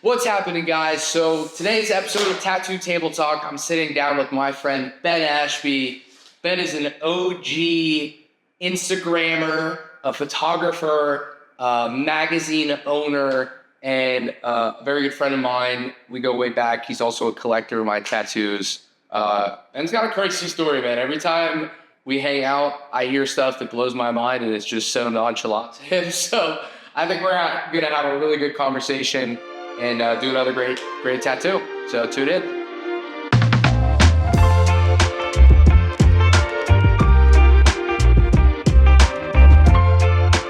What's happening, guys? So today's episode of Tattoo Table Talk, I'm sitting down with my friend Ben Ashby. Ben is an OG Instagrammer, a photographer, a magazine owner, and a very good friend of mine. We go way back. He's also a collector of my tattoos. And it's got a crazy story, man. Every time we hang out, I hear stuff that blows my mind, and it's just so nonchalant to him. So I think we're going to have a really good conversation and do another great tattoo. So tune in.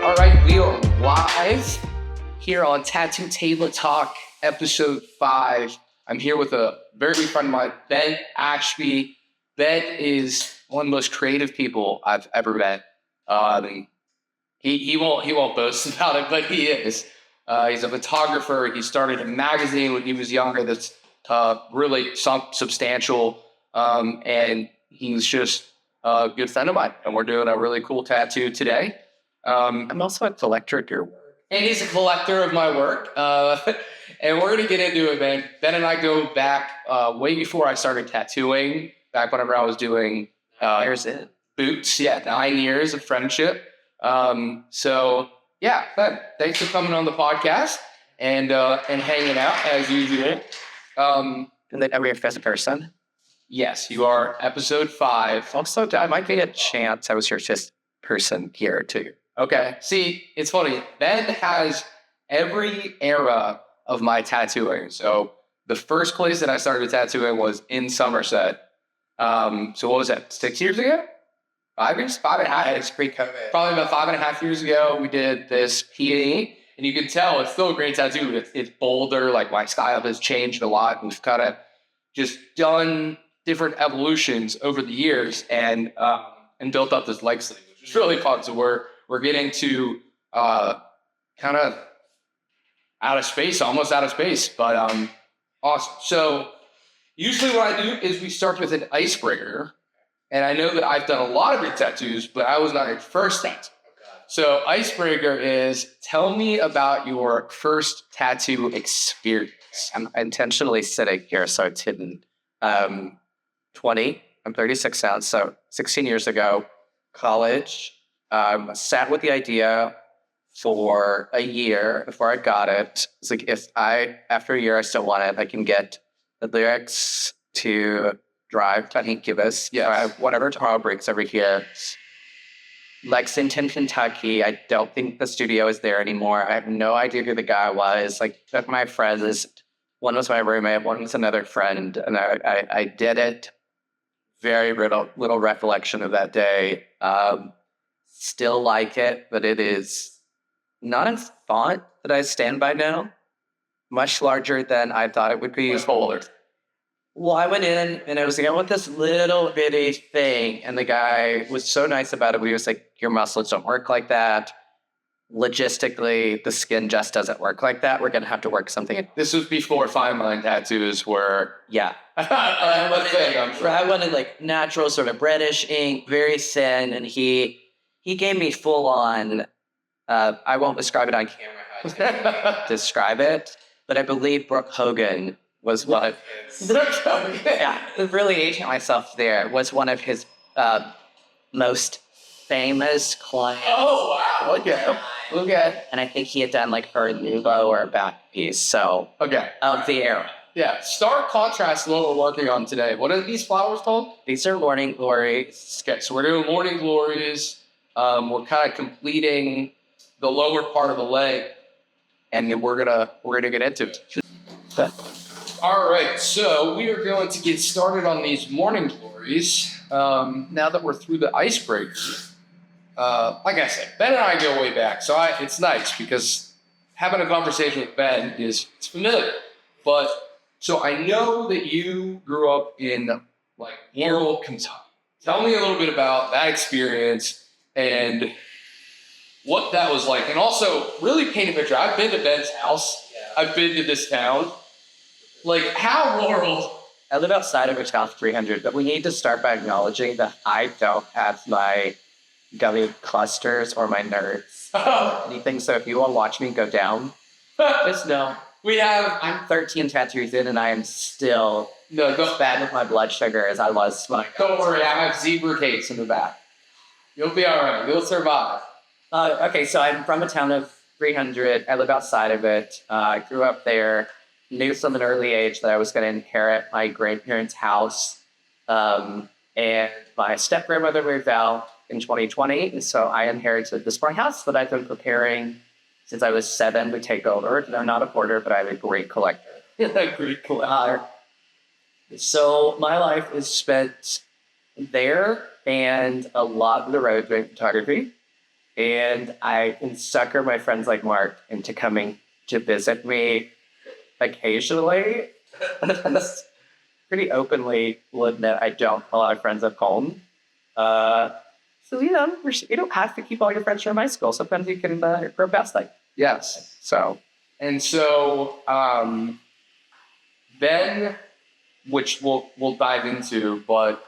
All right, we are live here on Tattoo Table Talk, episode 5. I'm here with a very good friend of mine, Ben Ashby. Ben is one of the most creative people I've ever met. He won't boast about it, but he is. He's a photographer. He started a magazine when he was younger that's really substantial. And he's just a good friend of mine. And we're doing a really cool tattoo today. I'm also a collector of your work. And he's a collector of my work. And we're going to get into it, man. Ben and I go back way before I started tattooing, back whenever I was doing boots. Yeah, 9 years of friendship. So yeah, Ben, thanks for coming on the podcast and hanging out as usual. And then are we a first person? Yes, you are episode 5. Also, I might be a chance I was your first person here too. Okay. See, it's funny. Ben has every era of my tattooing. So the first place that I started tattooing was in Somerset. So what was that? 6 years ago? 5 years? 5.5. It's pre-COVID. Probably about 5.5 years ago, we did this PE, and you can tell it's still a great tattoo. It's bolder. Like, my style has changed a lot. We've kind of just done different evolutions over the years and built up this leg sleeve, which is really fun. So we're getting to kind of almost out of space, but awesome. So usually what I do is we start with an icebreaker. And I know that I've done a lot of your tattoos, but I was not your first tattoo. So icebreaker is, tell me about your first tattoo experience. I'm intentionally sitting here so it's hidden. 20, I'm 36 now, so 16 years ago, college, sat with the idea for a year before I got it. It's like, after a year I still want it, I can get the lyrics to drive to Incubus. Yeah, whatever tomorrow breaks over here. Lexington, Kentucky. I don't think the studio is there anymore. I have no idea who the guy was. Like, took my friends. One was my roommate, one was another friend, and I did it. Very little recollection of that day. Still like it, but it is not a font that I stand by now. Much larger than I thought it would be. It's older. Well, I went in and I was like, I want this little bitty thing. And the guy was so nice about it. He was like, your muscles don't work like that. Logistically, the skin just doesn't work like that. We're going to have to work something. This was before fine line tattoos were... Yeah. I wanted like natural sort of reddish ink, very thin. And he gave me full on, I won't describe it on camera how to describe it, but I believe Brooke Hogan was one of his, really aging myself there, was one of his most famous clients. Oh, wow. Okay. And I think he had done like her Nuvo or a back piece. So, of the era. Yeah, stark contrast to what we're working on today. What are these flowers called? These are morning glories. Okay, so we're doing morning glories. We're kind of completing the lower part of the leg, and we're gonna get into it. All right, so we are going to get started on these morning glories. Now that we're through the icebreaker, like I said, Ben and I go way back, so it's nice because having a conversation with Ben it's familiar. But so I know that you grew up in like rural Kentucky. Tell me a little bit about that experience and what that was like, and also really paint a picture. I've been to Ben's house. Yeah. I've been to this town. Like, how rural? I live outside of a top 300, but we need to start by acknowledging that I don't have my gummy clusters or my nerds. Anything. So if you want to watch me go down, just know I'm 13 tattoos in, and I am still no, as bad with my blood sugar as I was when I don't worry, I have zebra cakes in the back. You'll be all right. You'll survive. Okay, so I'm from a town of 300. I live outside of it. I grew up there. Knew from an early age that I was going to inherit my grandparents' house. And my step grandmother moved out in 2020, and so I inherited this brand house that I've been preparing since I was 7 to take over. I'm not a hoarder, but I'm a great collector. A great collector. So my life is spent there and a lot of the road doing photography. And I can sucker my friends like Mark into coming to visit me occasionally. Pretty openly will admit I don't have a lot of friends at home. So, you don't have to keep all your friends from high school. Sometimes you can grow past that. Yes. So, Then, which we'll dive into, but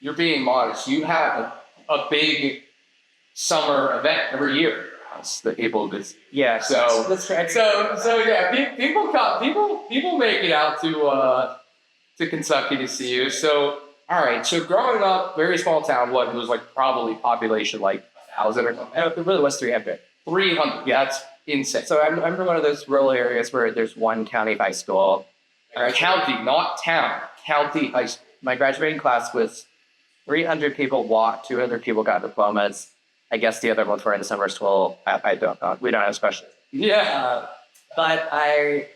you're being modest. You have a big summer event every year. The April is yeah. so that's right. so yeah. People make it out to Kentucky to see you. So all right. So growing up, very small town. What it was like probably population like 1,000 or something. It really was 300. 300. Yeah, that's insane. So I'm from one of those rural areas where there's one county high school. County, not town. County high school. My graduating class was 300 people walked, 200 people got diplomas. I guess the other ones were in summer school. I don't know. We don't have special. Yeah. But I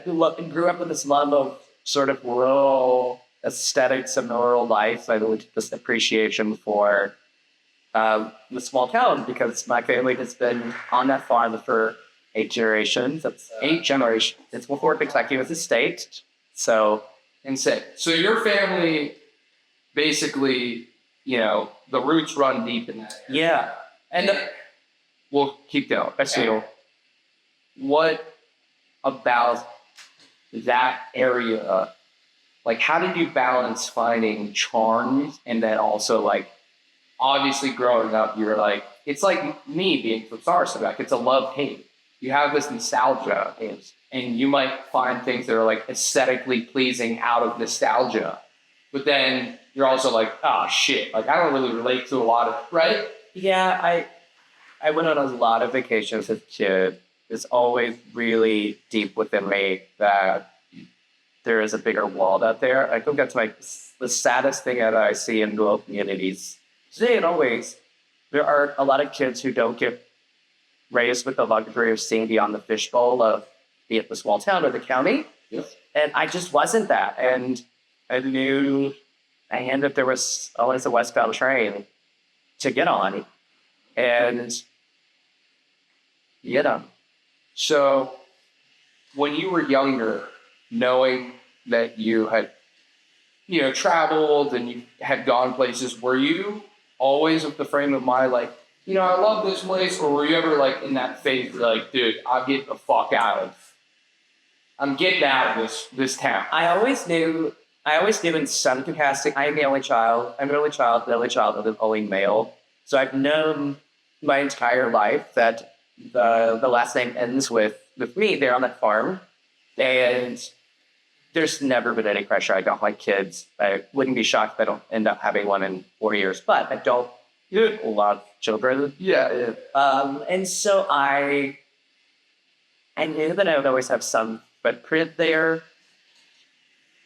grew up with this love of sort of rural aesthetics and rural life. I really this appreciation for the small town because my family has been on that farm for 8 generations. That's 8 generations. It's before Kentucky was a state. So insane. So your family basically, the roots run deep in that. Yeah. And we'll keep going. So, what about that area? Like, how did you balance finding charms and then also, like, obviously growing up, you're like, it's like me being from Sarsaparilla. It's a love-hate. You have this nostalgia, and you might find things that are, like, aesthetically pleasing out of nostalgia. But then you're also like, oh, shit. Like, I don't really relate to a lot of, right? Yeah, I went on a lot of vacations as a kid. It's always really deep within me that there is a bigger world out there. I think that's the saddest thing that I see in rural communities. Today and always, there are a lot of kids who don't get raised with the luxury of seeing beyond the fishbowl of be it the small town or the county. Yes. And I just wasn't that. And I knew if there was always a westbound train to get on. And, So when you were younger, knowing that you had, traveled and you had gone places, were you always with the frame of mind, like, I love this place, or were you ever like in that phase, like, dude, I'm getting out of this town? I always knew in some capacity, I'm the only child. I'm the only child of the only male. So I've known my entire life that the last name ends with me there on that farm. And there's never been any pressure. I don't like kids. I wouldn't be shocked if I don't end up having one in 4 years, but I don't love children. Yeah. And so I knew that I would always have some footprint there,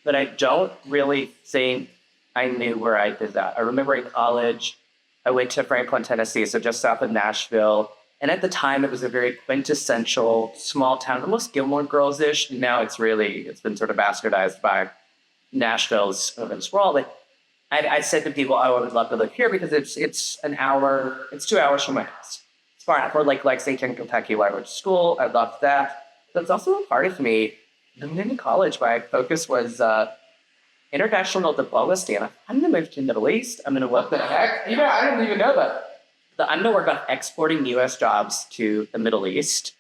but I don't really think I knew where I did that. I remember in college, I went to Franklin, Tennessee, so just south of Nashville. And at the time, it was a very quintessential small town, almost Gilmore Girls-ish. Now it's been sort of bastardized by Nashville's urban sprawl. But I said to people, I would love to live here because it's 2 hours from my house. It's far enough. Or like Lexington, Kentucky, where I went to school. I loved that. But it's also a part of me. In college, my focus was international diplomacy. And I'm going to move to the Middle East. I'm going to What the heck? I didn't even know that. I'm going to work on exporting U.S. jobs to the Middle East.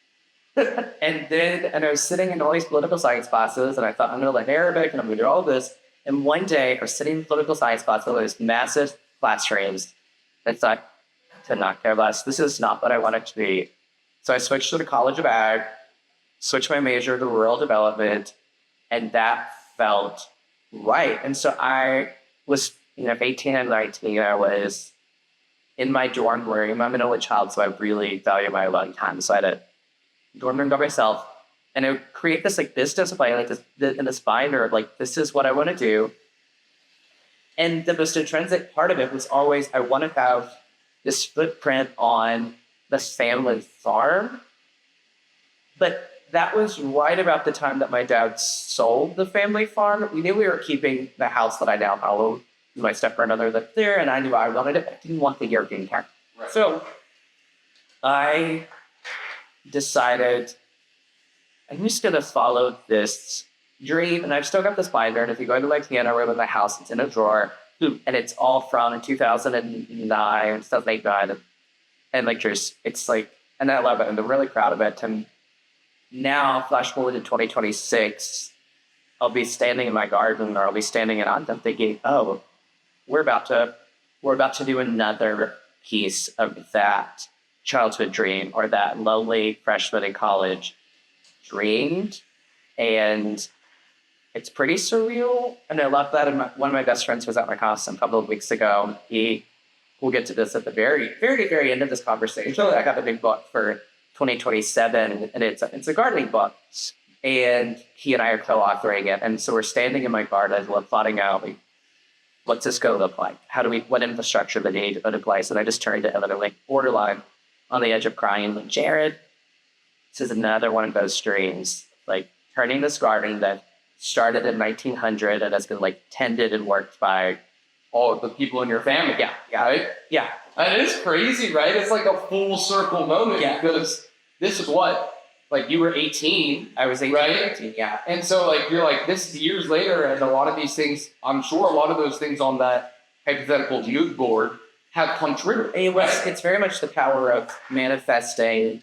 and I was sitting in all these political science classes, and I thought, I'm going to learn Arabic, and I'm going to do all this. And one day, I was sitting in political science classes with these massive classrooms. I thought, to not care less, this is not what I want it to be. So I switched to the College of Ag, switched my major to rural development, and that felt right. And so I was, 18 and 19, I was in my dorm room. I'm an only child, so I really value my alone time. So I had a dorm room by myself, and I would create this like business plan, like in this binder of like, this is what I want to do. And the most intrinsic part of it was always, I want to have this footprint on the family farm. But that was right about the time that my dad sold the family farm. We knew we were keeping the house that I now own. My stepgrandmother lived there, and I knew I wanted it. I didn't want the European car. Right. So I decided I'm just going to follow this dream. And I've still got this binder. And if you go into my piano room in my house, it's in a drawer. And it's all from 2009, 2008, 9. And like, it's like, and I love it. And I'm really proud of it. And now, flash forward to 2026, I'll be standing in my garden, or I'll be standing in Anta thinking, oh, we're about to do another piece of that childhood dream, or that lonely freshman in college dreamed. And it's pretty surreal. And I love that. And one of my best friends was at my house a couple of weeks ago. We'll get to this at the very, very, very end of this conversation. I got a big book for 2027, and it's a gardening book, and he and I are co-authoring it. And so we're standing in my garden, we're plotting out, like, what's this going to look like? What infrastructure do we need to put in place? And I just turned to him, and I'm like, borderline on the edge of crying, like, Jared, this is another one of those dreams, like turning this garden that started in 1900 and has been like tended and worked by all of the people in your family. Yeah. Right? Yeah. And it is crazy, right? It's like a full circle moment, because this is what, like, you were 18. I was 18. Right? 18, yeah. And so, like, you're like, this is years later, and a lot of these things, I'm sure a lot of those things on that hypothetical mood board have come true. It's very much the power of manifesting,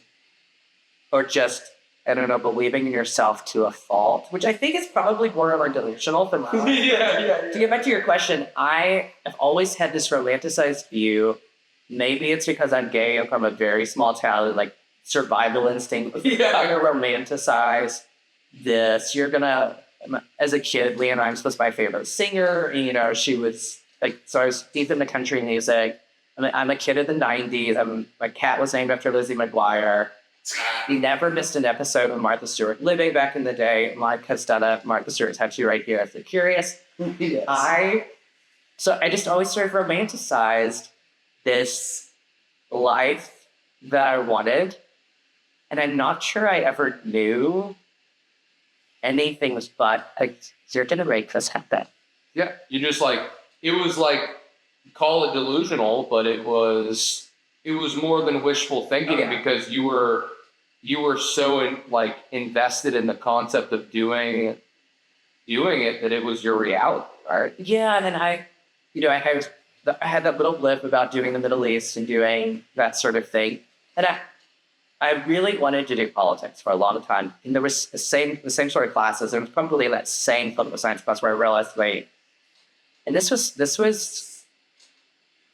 or just, I don't know, believing in yourself to a fault, which I think is probably more more delusional than mine. Yeah. To get back to your question, I have always had this romanticized view. Maybe it's because I'm gay. I'm from a very small town, like survival instinct. Yeah. I'm gonna romanticize this. You're gonna, as a kid, Leanne Rimes was my favorite singer. She was like, so I was deep into country music. I'm a kid of the 90s. My cat was named after Lizzie McGuire. He never missed an episode of Martha Stewart Living back in the day. Mike has done a Martha Stewart tattoo right here if you're curious. Yes. I just always sort of romanticized this life that I wanted. And I'm not sure I ever knew anything but you're going to make this happen. Yeah. You just like, it was like, call it delusional, but it was more than wishful thinking, because you were so invested in the concept of doing it that it was your reality, right? Yeah, and then I had that little blip about doing the Middle East and doing that sort of thing, and I really wanted to do politics for a long time. And there was the same sort of classes. There was probably that same political science class where I realized, wait, and this was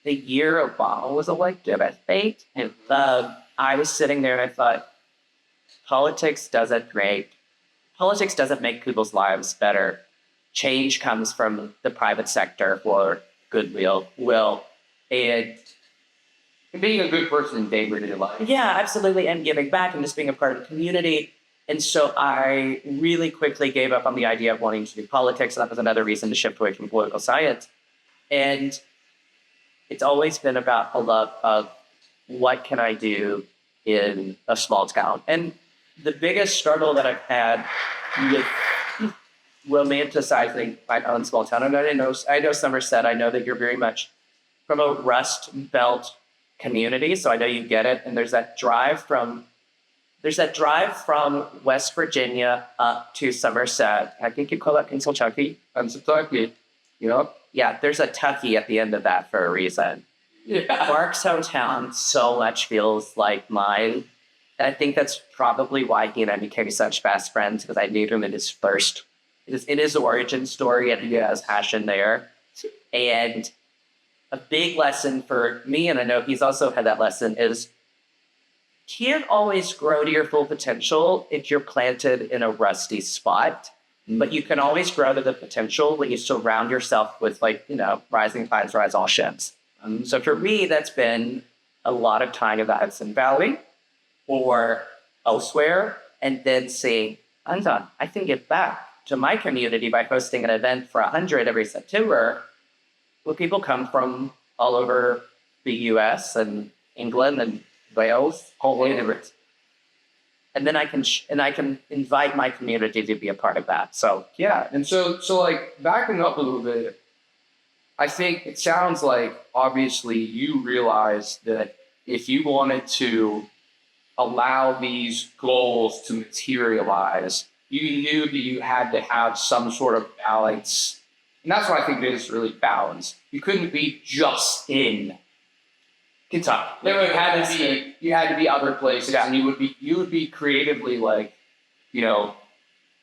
the year Obama was elected, I think. And I was sitting there and I thought, politics doesn't make people's lives better. Change comes from the private sector for goodwill, and being a good person in day-to-day life. Yeah, absolutely, and giving back and just being a part of the community. And so I really quickly gave up on the idea of wanting to do politics. That was another reason to shift away from political science. And it's always been about a love of what can I do in a small town. And the biggest struggle that I've had with romanticizing my own small town, and I know Somerset, I know that you're very much from a Rust Belt community, so I know you get it. And there's that drive from West Virginia up to Somerset. I think you call that Kentucky. Kentucky. Yeah, there's a Tucky at the end of that for a reason. Yeah. Mark's hometown so much feels like mine. And I think that's probably why he and I became such fast friends, because I knew him in his origin story, and he has passion there. And a big lesson for me, and I know he's also had that lesson, is can't always grow to your full potential if you're planted in a rusty spot, but you can always grow to the potential when you surround yourself with, like, rising tides rise all ships. So for me, that's been a lot of time in the Hudson Valley or elsewhere, and then saying, I can give back to my community by hosting an event for 100 every September, where people come from all over the U.S. and England and Wales, all over it. And then I can invite my community to be a part of that. So yeah, and so like backing up a little bit, I think it sounds like obviously you realized that if you wanted to allow these goals to materialize, you knew that you had to have some sort of balance. And that's what I think it is, really balance. You couldn't be just in Kentucky. You had to be other places, and you would be creatively, like,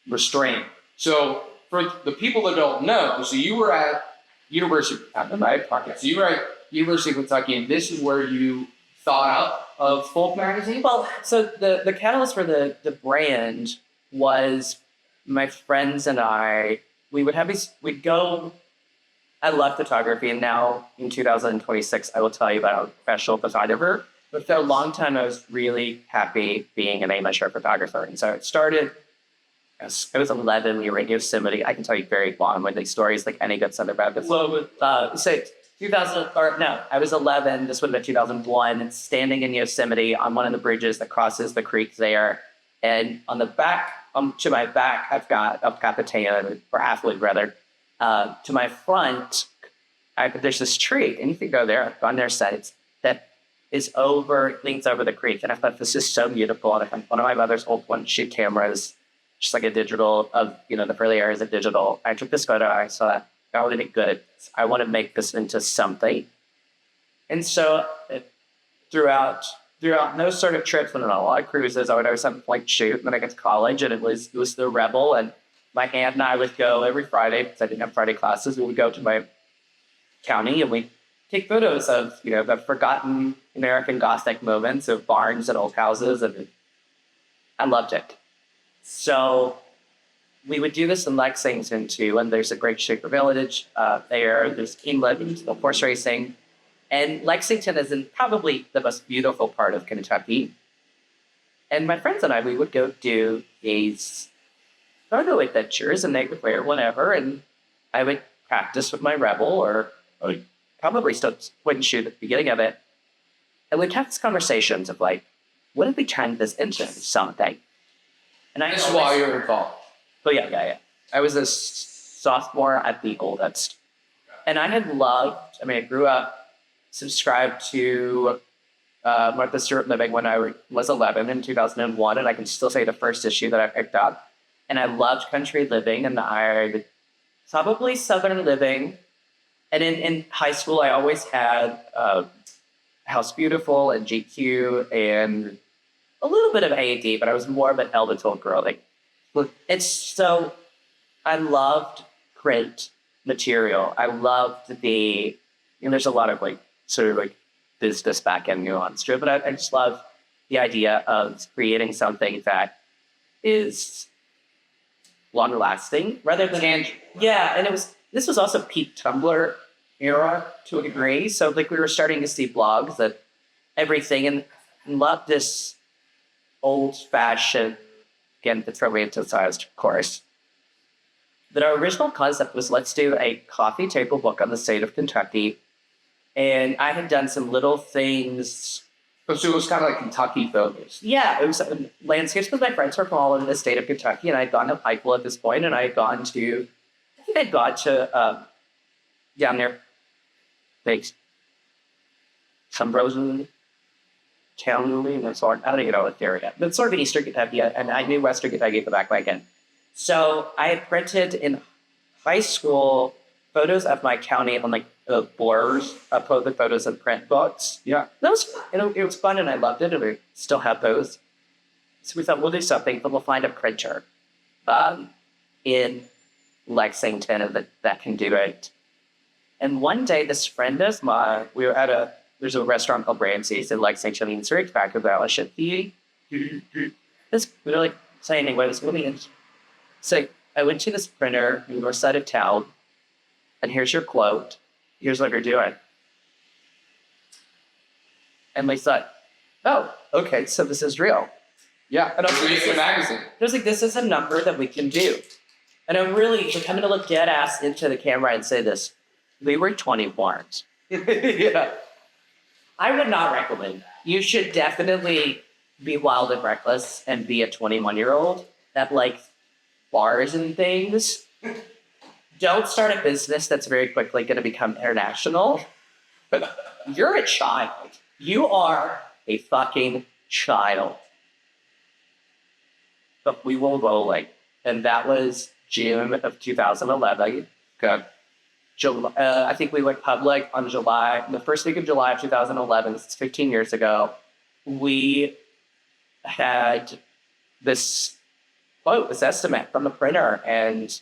restrained. So for the people that don't know, so you were at University of Kentucky, and this is where you thought up of Folk Magazine? Well, so the catalyst for the brand was my friends and I. We'd go. I love photography, and now in 2026, I will tell you about I'm a professional photographer. But for a long time, I was really happy being an amateur photographer. And so it started, I was 11, we were in Yosemite. I can tell you very long-winded stories, like any good Southern Baptist. So 2000, or no, I was 11, this would have been 2001, standing in Yosemite on one of the bridges that crosses the creek there. And on the back, to my back, I've got the tan, or athlete rather. To my front, there's this tree, and you can go there. I've gone there since, that leans over the creek. And I thought, this is so beautiful. And I found one of my mother's old one-shoot cameras, just like a digital of, the early areas of digital. I took this photo. I saw, I want to make good. I want to make this into something. And so throughout those sort of trips, and on a lot of cruises, I would always have a point shoot. And then I got to college, and it was the Rebel. And my aunt and I would go every Friday, because I didn't have Friday classes. We would go to my county, and we'd take photos of, the forgotten American Gothic moments of barns and old houses. And I loved it. So we would do this in Lexington too, and there's a great Shaker Village there. There's England, horse racing. And Lexington is in probably the most beautiful part of Kentucky. And my friends and I, we would go do these photo adventures, and they would wear whatever, and I would practice with my Rebel, or I would probably still wouldn't shoot at the beginning of it. And we'd have these conversations of, like, what if we turned this into something? And This is why you're involved. Oh, yeah. I was a sophomore at the oldest. And I had loved, I grew up, subscribed to Martha Stewart Living when I was 11 in 2001, and I can still say the first issue that I picked up. And I loved country living, and I probably Southern living. And in high school, I always had House Beautiful and GQ and a little bit of AD, but I was more of an Eldertold girl. I loved print material. I loved there's a lot of business back end nuance to it, but I just love the idea of creating something that is long lasting rather than and this was also peak Tumblr era to a degree. So we were starting to see blogs that everything, and loved this old fashioned, again, it's romanticized, of course. But our original concept was, let's do a coffee table book on the state of Kentucky. And I had done some little things. So it was kind of like Kentucky photos. Yeah, it was landscapes, because my friends were from all over the state of Kentucky, and I had gone to Pikeville at this point, and I had gone to down there, some Rosen town, I don't even know what area, but sort of Eastern Kentucky, and I knew Western Kentucky at the back end. So I had printed in high school photos of my county on boards, uploaded photos in print books. Yeah. That was, it was fun, and I loved it, and we still have those. So we thought, we'll do something, but we'll find a printer in Lexington that can do it. And one day, this friend of mine, we were at there's a restaurant called Ramsey's in Lexington, and it's right back of that. I should be this really saying anyway, this movie is. So I went to this printer in the north side of town, and here's your quote. Here's what you're doing. And they thought, oh, okay, so this is real. Yeah, And I was release a magazine. I was like, this is a number that we can do. And I'm going to look dead ass into the camera and say this. We were 21. Yeah. I would not recommend that. You should definitely be wild and reckless and be a 21-year-old at like bars and things. Don't start a business that's very quickly going to become international. You're a child. You are a fucking child. But we will rolling. And that was June of 2011. Okay. I think we went public on the first week of July of 2011. This is 15 years ago. We had this quote, this estimate from the printer, and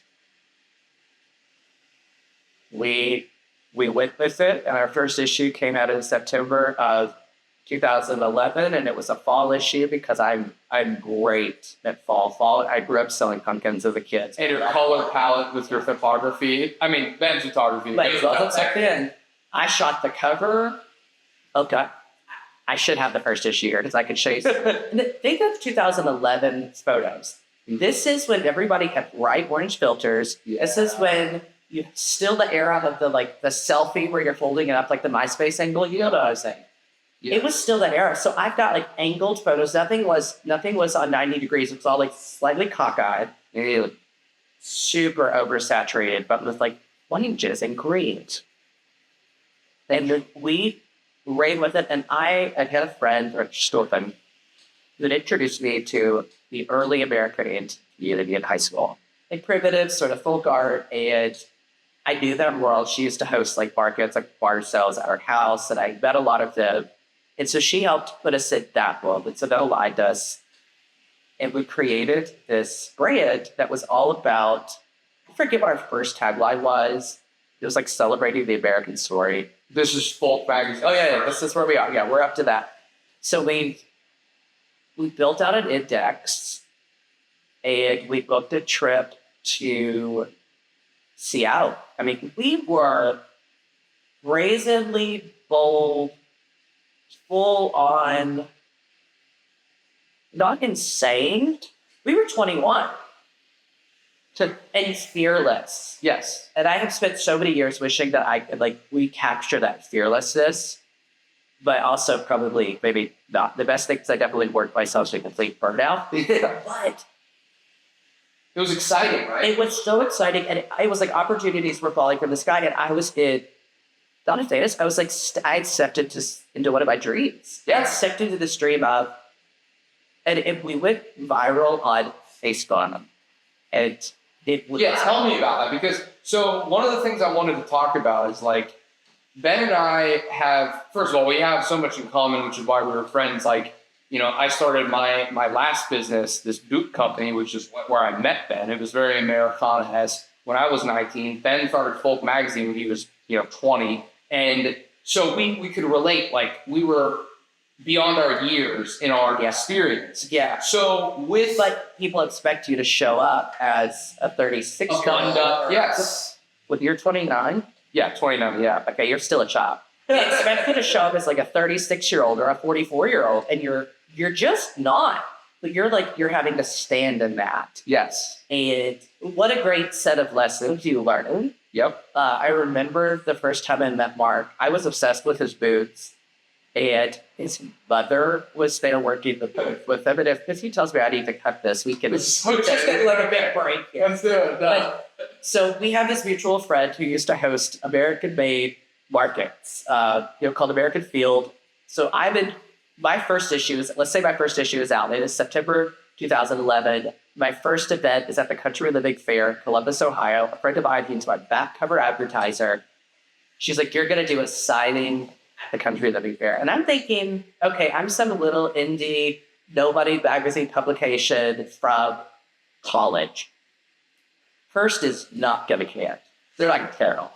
we went with it. And our first issue came out in September of 2011, and it was a fall issue because I'm great at fall. I grew up selling pumpkins as a kid. And your color palette with your photography. I mean, Ben's photography. Like, back then, I shot the cover. Okay. I should have the first issue here because I could show you. Think of 2011 photos. This is when everybody had bright orange filters. This is when still the era of the selfie where you're holding it up like the MySpace angle. You know what I was saying? Yeah. It was still that era. So I've got like angled photos. Nothing was on 90 degrees. It was all like slightly cockeyed, super oversaturated, but with like oranges and greens. And we ran with it. And I had a friend, or Stephen, who introduced me to the early American community in high school. Like primitive, sort of folk art. And I knew that world. She used to host like markets, like bar sales at our house. And I met a lot of them. And so she helped put us in that world. And so that aligned us. And we created this brand that was all about, I forget what our first tagline was. It was like celebrating the American story. This is folk magazine. Oh, yeah, this is where we are. Yeah, we're up to that. So we built out an index, and we booked a trip to Seattle. I mean, we were brazenly bold, full on, not insane. We were 21 and fearless. Yes. And I have spent so many years wishing that I could recapture that fearlessness, but also probably maybe not. The best thing is I definitely worked myself to complete burnout. But it was exciting, right? It was so exciting, and it was like opportunities were falling from the sky, and I was not a famous. I was like, I had stepped into one of my dreams. Yeah, I stepped into this dream of, and we went viral on Facebook, and it was. Yeah, tell me about that, because so one of the things I wanted to talk about is like Ben and I have, first of all, we have so much in common, which is why we were friends. Like, you know, I started my last business, this boot company, which is where I met Ben. It was very Americana-esque when I was 19. Ben started Folk Magazine when he was 20. And so we could relate, like we were beyond our years in our experience. Yeah. So but people expect you to show up as a 36-year-old. Yes. With your 29? Yeah, 29. Yeah. Okay, you're still a child. They expect you to show up as like a 36-year-old or a 44-year-old, and you're just not. But you're having to stand in that. Yes. And what a great set of lessons you learn. Yep. I remember the first time I met Mark, I was obsessed with his boots, and his mother was there working the booth with him. And if he tells me I need to cut this, we can just take a little bit break here. Let's do it. So we have this mutual friend who used to host American-made markets, called American Field. So my first issue is out. It is September 2011. My first event is at the Country Living Fair in Columbus, Ohio. A friend of mine who's my back cover advertiser. She's like, you're going to do a signing at the Country Living Fair. And I'm thinking, okay, I'm some little indie, nobody magazine publication from college. First is not going to care. They're like Carol.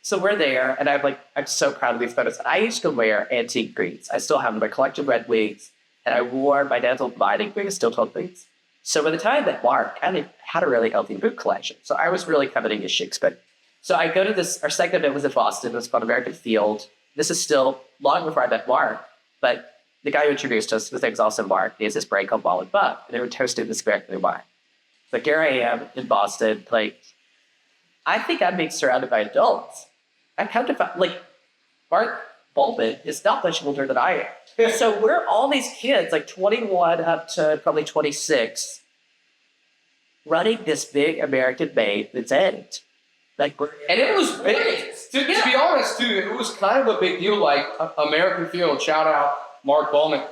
So we're there, and I'm so proud of these photos. I used to wear antique boots. I still have them. I collected red wigs, and I wore my dad's old riding boots, still called boots. So by the time that Mark kind of had a really healthy boot collection, so I was really coveting his Shakes. But so I go to this. Our second event was in Boston. It was called American Field. This is still long before I met Mark, but the guy who introduced us, his name's also Mark. He has this brand called Ball and Buck, and they were toasting this American wine. But here I am in Boston, I think I'm being surrounded by adults. I come to find, Mark Bowman is not much older than I am. So we're all these kids, 21 up to probably 26, running this big American made that's it. And it was big. To be honest, too, it was kind of a big deal. American Field, shout out Mark Bowman.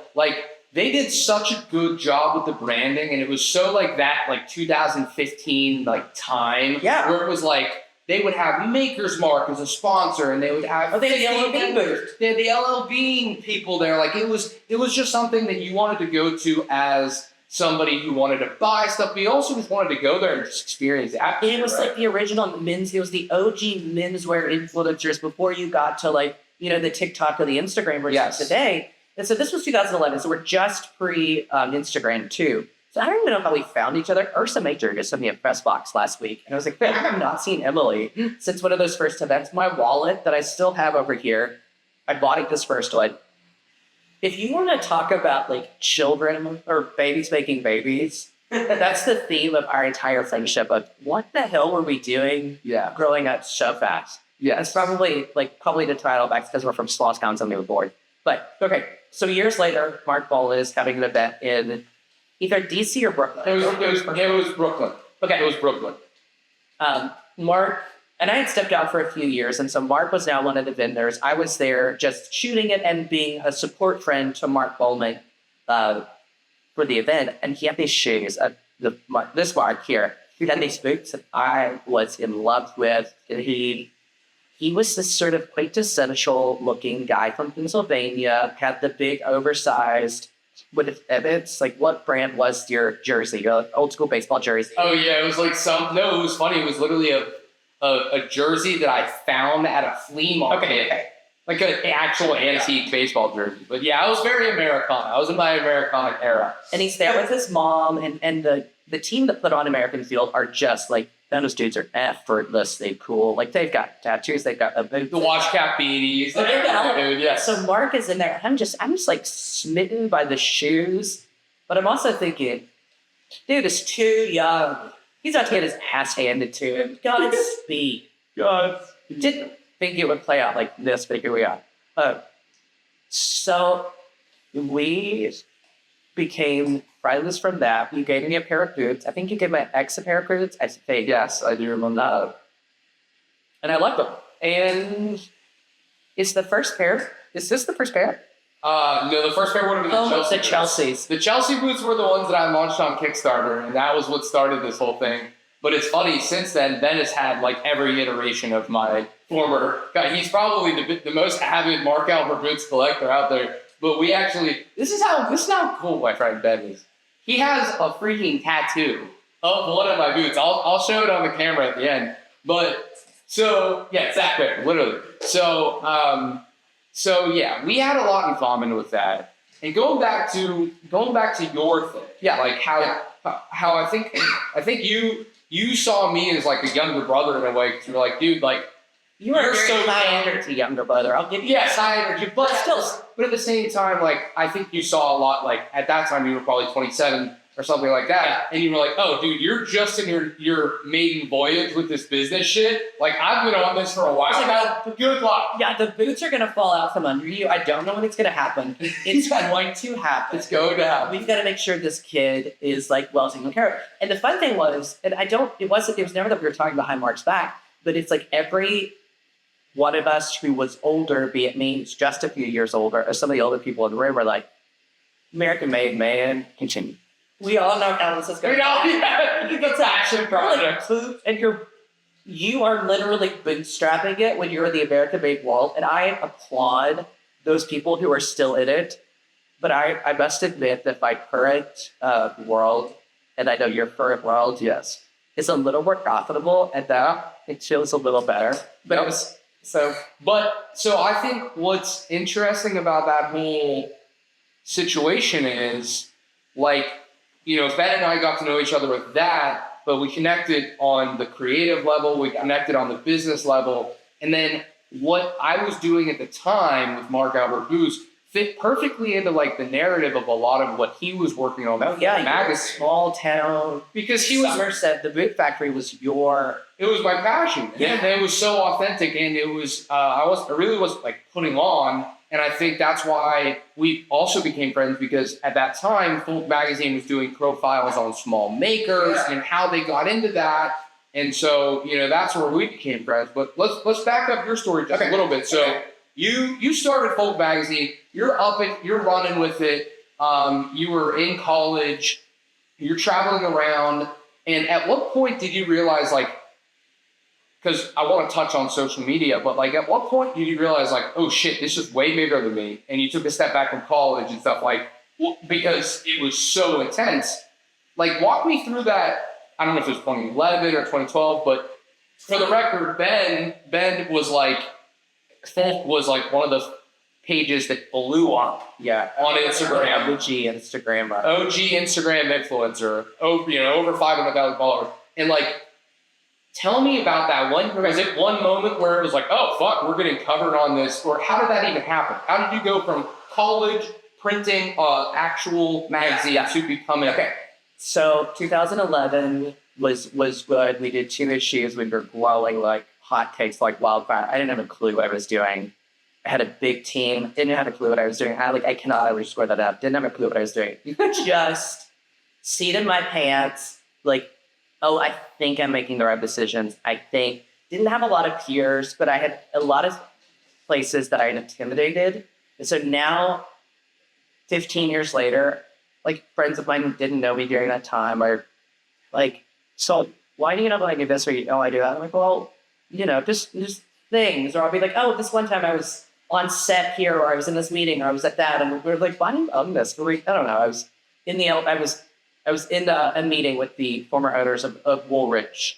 They did such a good job with the branding, and it was so that 2015 time where it was they would have Maker's Mark as a sponsor, and they would have they had the LL Bean booth. They had the LL Bean people there. It was just something that you wanted to go to as somebody who wanted to buy stuff, but you also just wanted to go there and just experience it. It was the original men's. It was the OG menswear influencers before you got to the TikTok or the Instagram version today. And so this was 2011, so we're just pre-Instagram too. So I don't even know how we found each other. Ursa Major just sent me a press box last week, and I was like, I have not seen Emily since one of those first events. My wallet that I still have over here, I bought it this first one. If you want to talk about children or babies making babies, that's the theme of our entire friendship of what the hell were we doing growing up so fast? Yeah. It's probably the title back because we're from small towns and we were bored. But okay, so years later, Mark Ball is having an event in either DC or Brooklyn. It was Brooklyn. Okay. It was Brooklyn. Mark and I had stepped out for a few years, and so Mark was now one of the vendors. I was there just shooting it and being a support friend to Mark Bowman for the event. And he had these shoes, this Mark here. He had these boots that I was in love with. And he was this sort of quintessential looking guy from Pennsylvania, had the big oversized, it's what brand was your jersey, your old school baseball jersey? Oh yeah, it was it was funny. It was literally a jersey that I found at a flea market. Okay. Like an actual antique baseball jersey. But yeah, I was very Americana. I was in my Americana era. And he's there with his mom, and the team that put on American Field are just those dudes are effortlessly cool. They've got tattoos, they've got the watch cap beanies. So Mark is in there. I'm just smitten by the shoes, but I'm also thinking, dude is too young. He's about to get his ass handed to him. Godspeed. Didn't think it would play out like this, but here we are. So we became friends from that. You gave me a pair of boots. I think you gave my ex a pair of boots. I think. Yes, I do remember that. And I love them. And it's the first pair. Is this the first pair? No, the first pair would have been the Chelsea's. The Chelsea boots were the ones that I launched on Kickstarter, and that was what started this whole thing. But it's funny, since then, Ben has had every iteration of my former guy. He's probably the most avid Mark Albert boots collector out there. But we actually, this is how cool my friend Ben is. He has a freaking tattoo of one of my boots. I'll show it on the camera at the end. But so yeah, it's that quick, literally. So yeah, we had a lot in common with that. And going back to your thing, how I think you saw me as a younger brother in a way, because you were dude, you are so high energy younger brother. I'll give you high energy, but at the same time, I think you saw a lot. At that time, you were probably 27 or something like that, and you were oh, dude, you're just in your maiden voyage with this business shit. I've been on this for a while. Good luck. Yeah, the boots are gonna fall out from under you. I don't know when it's gonna happen. It's going to happen. It's going to happen. We've got to make sure this kid is well taken care of. And the fun thing was, and it was never that we were talking behind Mark's back, but it's every one of us who was older, be it means just a few years older, or some of the older people in the room were American made, man, continue. We all know how this is going to be. It's action project. And you are literally bootstrapping it when you're in the American made world. And I applaud those people who are still in it. But I must admit that my current world, and I know your current world, yes, is a little more profitable, and that it feels a little better. But So So I think what's interesting about that whole situation is, like, Ben and I got to know each other with that, but we connected on the creative level, we connected on the business level, and then what I was doing at the time with Mark Albert Booz fit perfectly into like the narrative of a lot of what he was working on. oh yeah, magazine, small town. because he was Somerset, the boot factory was your. it was my passion. Yeah. And it was so authentic, and it was I really was like putting on, and I think that's why we also became friends, because at that time Folk Magazine was doing profiles on small makers and how they got into that, and so that's where we became friends. But let's back up your story just a little bit. So you started Folk Magazine, you're running with it. You were in college, you're traveling around, and at what point did you realize, like, because I want to touch on social media, but like at what point did you realize, like, oh shit, this is way bigger than me, and you took a step back from college and stuff, like, because it was so intense. Like, walk me through that. I don't know if it was 2011 or 2012, but for the record, Ben was like, Folk was like one of the pages that blew up on Instagram. OG Instagram. OG Instagram influencer, over 500,000 followers. And like, tell me about that one. Was it one moment where it was like, oh fuck, we're getting covered on this? Or how did that even happen? How did you go from college printing actual magazine to becoming? Okay. So 2011 was good. We did 2 issues. We were growing like hotcakes, like wildfire. I didn't have a clue what I was doing. I had a big team. Didn't have a clue what I was doing. I cannot underscore that up. Didn't have a clue what I was doing. Just seat in my pants, like, oh, I think I'm making the right decisions. Didn't have a lot of peers, but I had a lot of places that I had intimidated. And so now, 15 years later, like, friends of mine who didn't know me during that time are like, so why do you know I do this or I do that? I'm like, well, just things. Or I'll be like, oh, this one time I was on set here, or I was in this meeting, or I was at that, and we were like, why do you own this? I don't know. I was in a meeting with the former owners of Woolrich,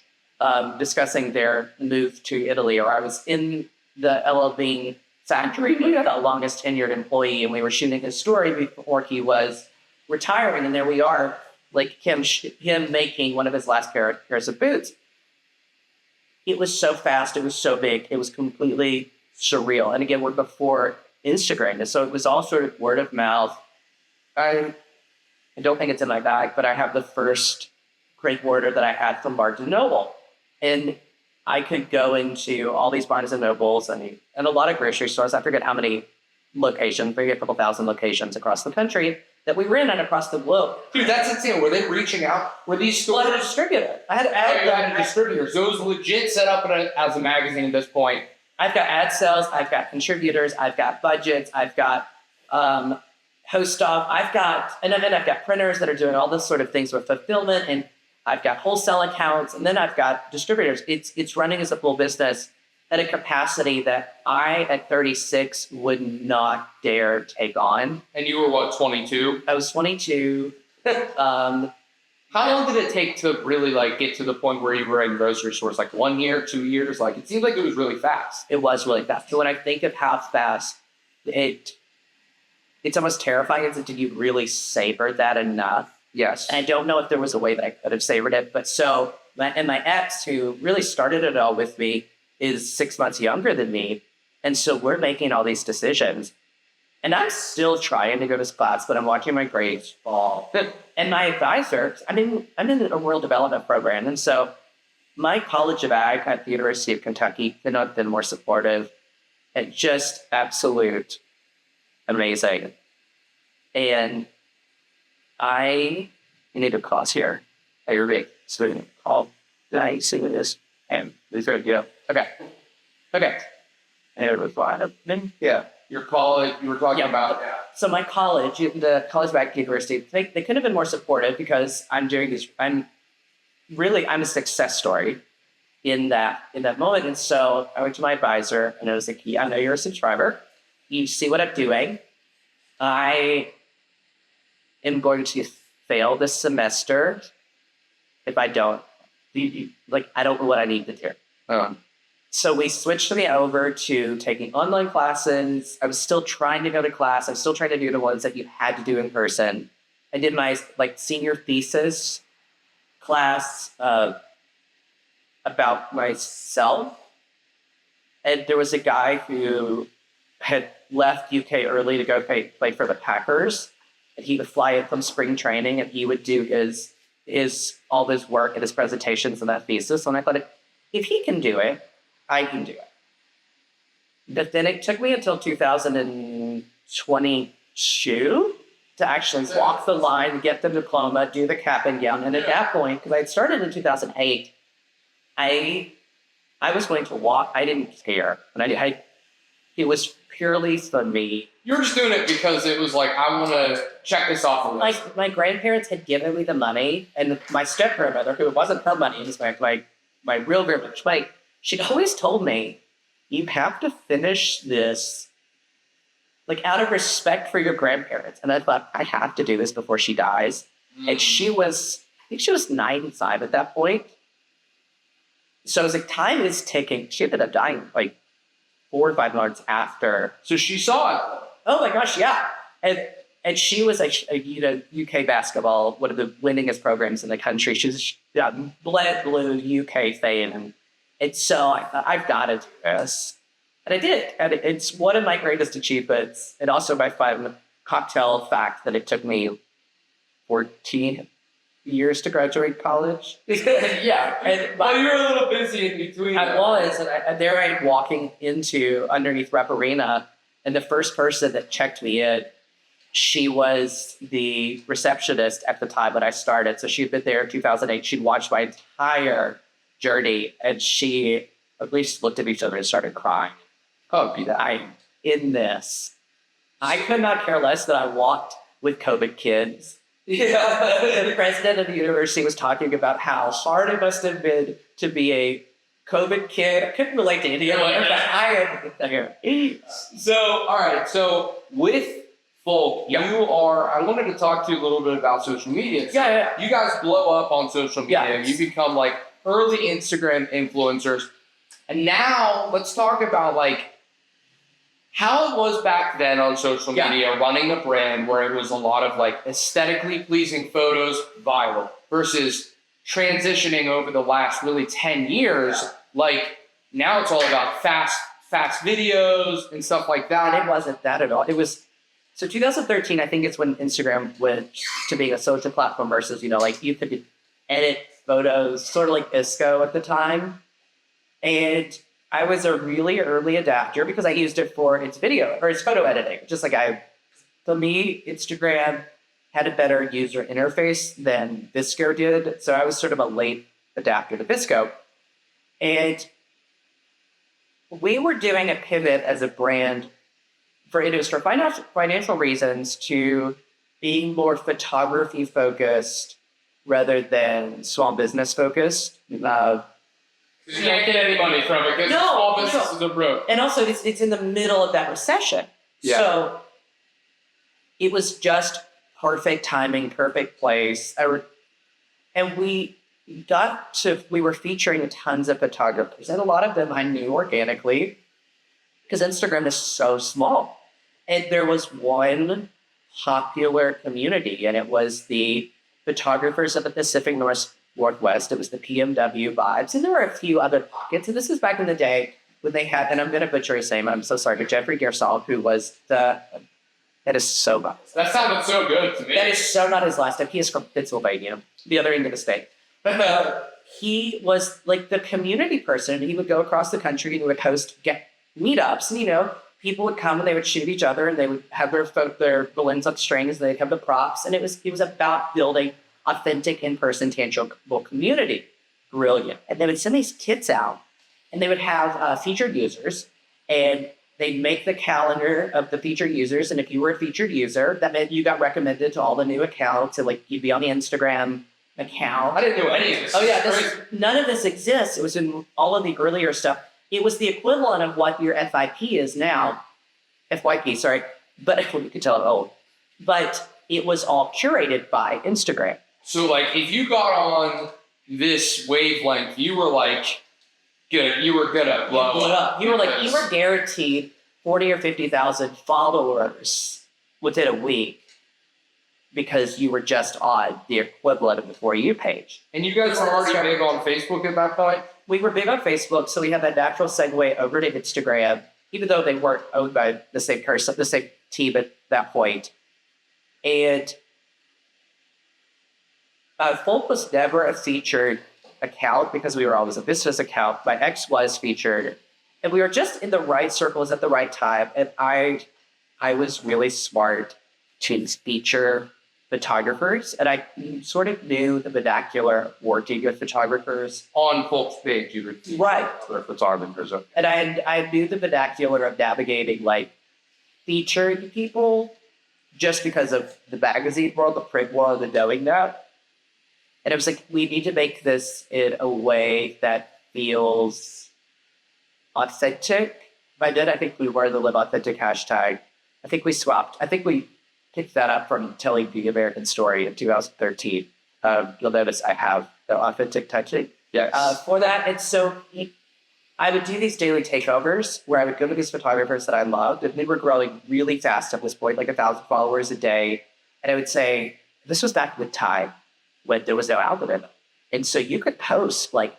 discussing their move to Italy, or I was in the LLB factory with the longest tenured employee, and we were shooting his story before he was retiring, and there we are, like him making one of his last pairs of boots. It was so fast, it was so big, it was completely surreal. And again, we're before Instagram, and so it was all sort of word of mouth. I don't think it's in my bag, but I have the first great order that I had from Barnes & Noble. And I could go into all these Barnes & Nobles and a lot of grocery stores. I forget how many locations, maybe a couple thousand locations across the country that we ran on across the globe. Dude, that's insane. Were they reaching out? Were these stores? Well, I had a distributor. I had a distributor. So it was legit set up as a magazine at this point. I've got ad sales. I've got contributors. I've got budgets. I've got host stock. I've got printers that are doing all this sort of things with fulfillment, and I've got wholesale accounts, and then I've got distributors. It's running as a full business at a capacity that I, at 36, would not dare take on. And you were what, 22? I was 22. How long did it take to really like get to the point where you were in grocery stores? Like 1 year, 2 years? Like, it seemed like it was really fast. It was really fast. So when I think of how fast it's almost terrifying. Is, did you really savor that enough? Yes. And I don't know if there was a way that I could have savored it. But so, my ex, who really started it all with me, is 6 months younger than me. And so we're making all these decisions. And I'm still trying to go to class, but I'm watching my grades fall. And my advisor, I'm in a world development program. And so my College of Ag at the University of Kentucky could not have been more supportive, and just absolute amazing. And I need a class here. Hey, you're big. So call. I see this. And these are, okay. And it was fine. Yeah. Your college, you were talking about. Yeah. So my college, the College of Ag University, they could have been more supportive, because I'm a success story in that moment. And so I went to my advisor, and I was like, I know you're a subscriber. You see what I'm doing. I am going to fail this semester if I don't. I don't know what I need to do. So we switched me over to taking online classes. I was still trying to go to class. I was still trying to do the ones that you had to do in person. I did my senior thesis class about myself. And there was a guy who had left UK early to go play for the Packers. And he would fly in from spring training and he would do all his work and his presentations and that thesis. And I thought, if he can do it, I can do it. But then it took me until 2022 to actually walk the line, get the diploma, do the cap and gown. And at that point, because I had started in 2008, I was going to walk. I didn't care. And it was purely for me. You were just doing it because it was like, I want to check this off the list. My grandparents had given me the money, and my step-grandmother, who it wasn't her money, it was my real grandmother, she'd always told me, you have to finish this, out of respect for your grandparents. And I thought, I have to do this before she dies. And I think she was 95 at that point. So I was like, time is ticking. She ended up dying 4 or 5 months after. So she saw it. Oh my gosh, yeah. And she was UK basketball, one of the winningest programs in the country. She was blue UK fame. And so I thought, I've got to do this. And I did. And it's one of my greatest achievements. And also my fun cocktail fact that it took me 14 years to graduate college. Yeah. And you were a little busy in between. I was. And there I'm walking into underneath Rep Arena. And the first person that checked me in, she was the receptionist at the time when I started. So she'd been there in 2008. She'd watched my entire journey. And she at least looked at each other and started crying. Oh, I'm in this. I could not care less that I walked with COVID kids. Yeah. The president of the university was talking about how hard it must have been to be a COVID kid. I couldn't relate to any of it, but I am here. So, all right. So, with Folk, I wanted to talk to you a little bit about social media. Yeah. You guys blow up on social media. Yeah. You become early Instagram influencers. And now let's talk about how it was back then on social media, running a brand where it was a lot of aesthetically pleasing photos viral versus transitioning over the last really 10 years. Now it's all about fast videos and stuff like that. And it wasn't that at all. It was, so 2013, I think it's when Instagram went to being a social platform versus, you could edit photos, sort of like ISCO at the time. And I was a really early adapter because I used it for its video or its photo editing. Just for me, Instagram had a better user interface than VSCO did. So I was sort of a late adapter to VSCO. And we were doing a pivot as a brand for financial reasons to being more photography focused rather than small business focused. You can't get any money from it because small businesses are broke. And also, it's in the middle of that recession. Yeah. So it was just perfect timing, perfect place. And we were featuring tons of photographers. And a lot of them I knew organically because Instagram is so small. And there was one popular community, and it was the photographers of the Pacific Northwest. It was the PMW vibes, and there were a few other pockets. And this is back in the day when they had, and I'm going to butcher his name, I'm so sorry, but Jeffrey Gersall, who was that is so bad. That sounded so good to me. That is so not his last name. He is from Pennsylvania, the other end of the state. But he was the community person. He would go across the country and he would host meetups. And, people would come and they would shoot each other and they would have their balloons on strings and they'd have the props. And it was about building authentic, in-person, tangible community. Brilliant. And they would send these kits out, and they would have featured users, and they'd make the calendar of the featured users. And if you were a featured user, that meant you got recommended to all the new accounts. So you'd be on the Instagram account. I didn't know any of this. Oh yeah, none of this exists. It was in all of the earlier stuff. It was the equivalent of what your FYP is now. FYP, sorry. But you can tell I'm old. But it was all curated by Instagram. So if you got on this wavelength, you were You were gonna blow up. You were guaranteed 40 or 50,000 followers within a week because you were just on the equivalent of the For You page. And you guys were already big on Facebook at that point? We were big on Facebook, so we had that natural segue over to Instagram, even though they weren't owned by the same person, the same team at that point. And Folk was never a featured account because we were always a business account. My ex was featured, and we were just in the right circles at the right time. And I was really smart to feature photographers, and I sort of knew the vernacular of working with photographers. On Folk's page, you would Right. for photographers. And I knew the vernacular of navigating, like, featured people just because of the magazine world, the print world, and knowing that. And it was like, we need to make this in a way that feels authentic. By then, I think we were the Live Authentic hashtag. I think we swapped. I think we picked that up from telling the American story in 2013. You'll notice I have the authentic touching. Yes. For that, and so I would do these daily takeovers where I would go to these photographers that I loved, and they were growing really fast at this point, like 1,000 followers a day. And I would say, this was back in the time when there was no algorithm. And so you could post like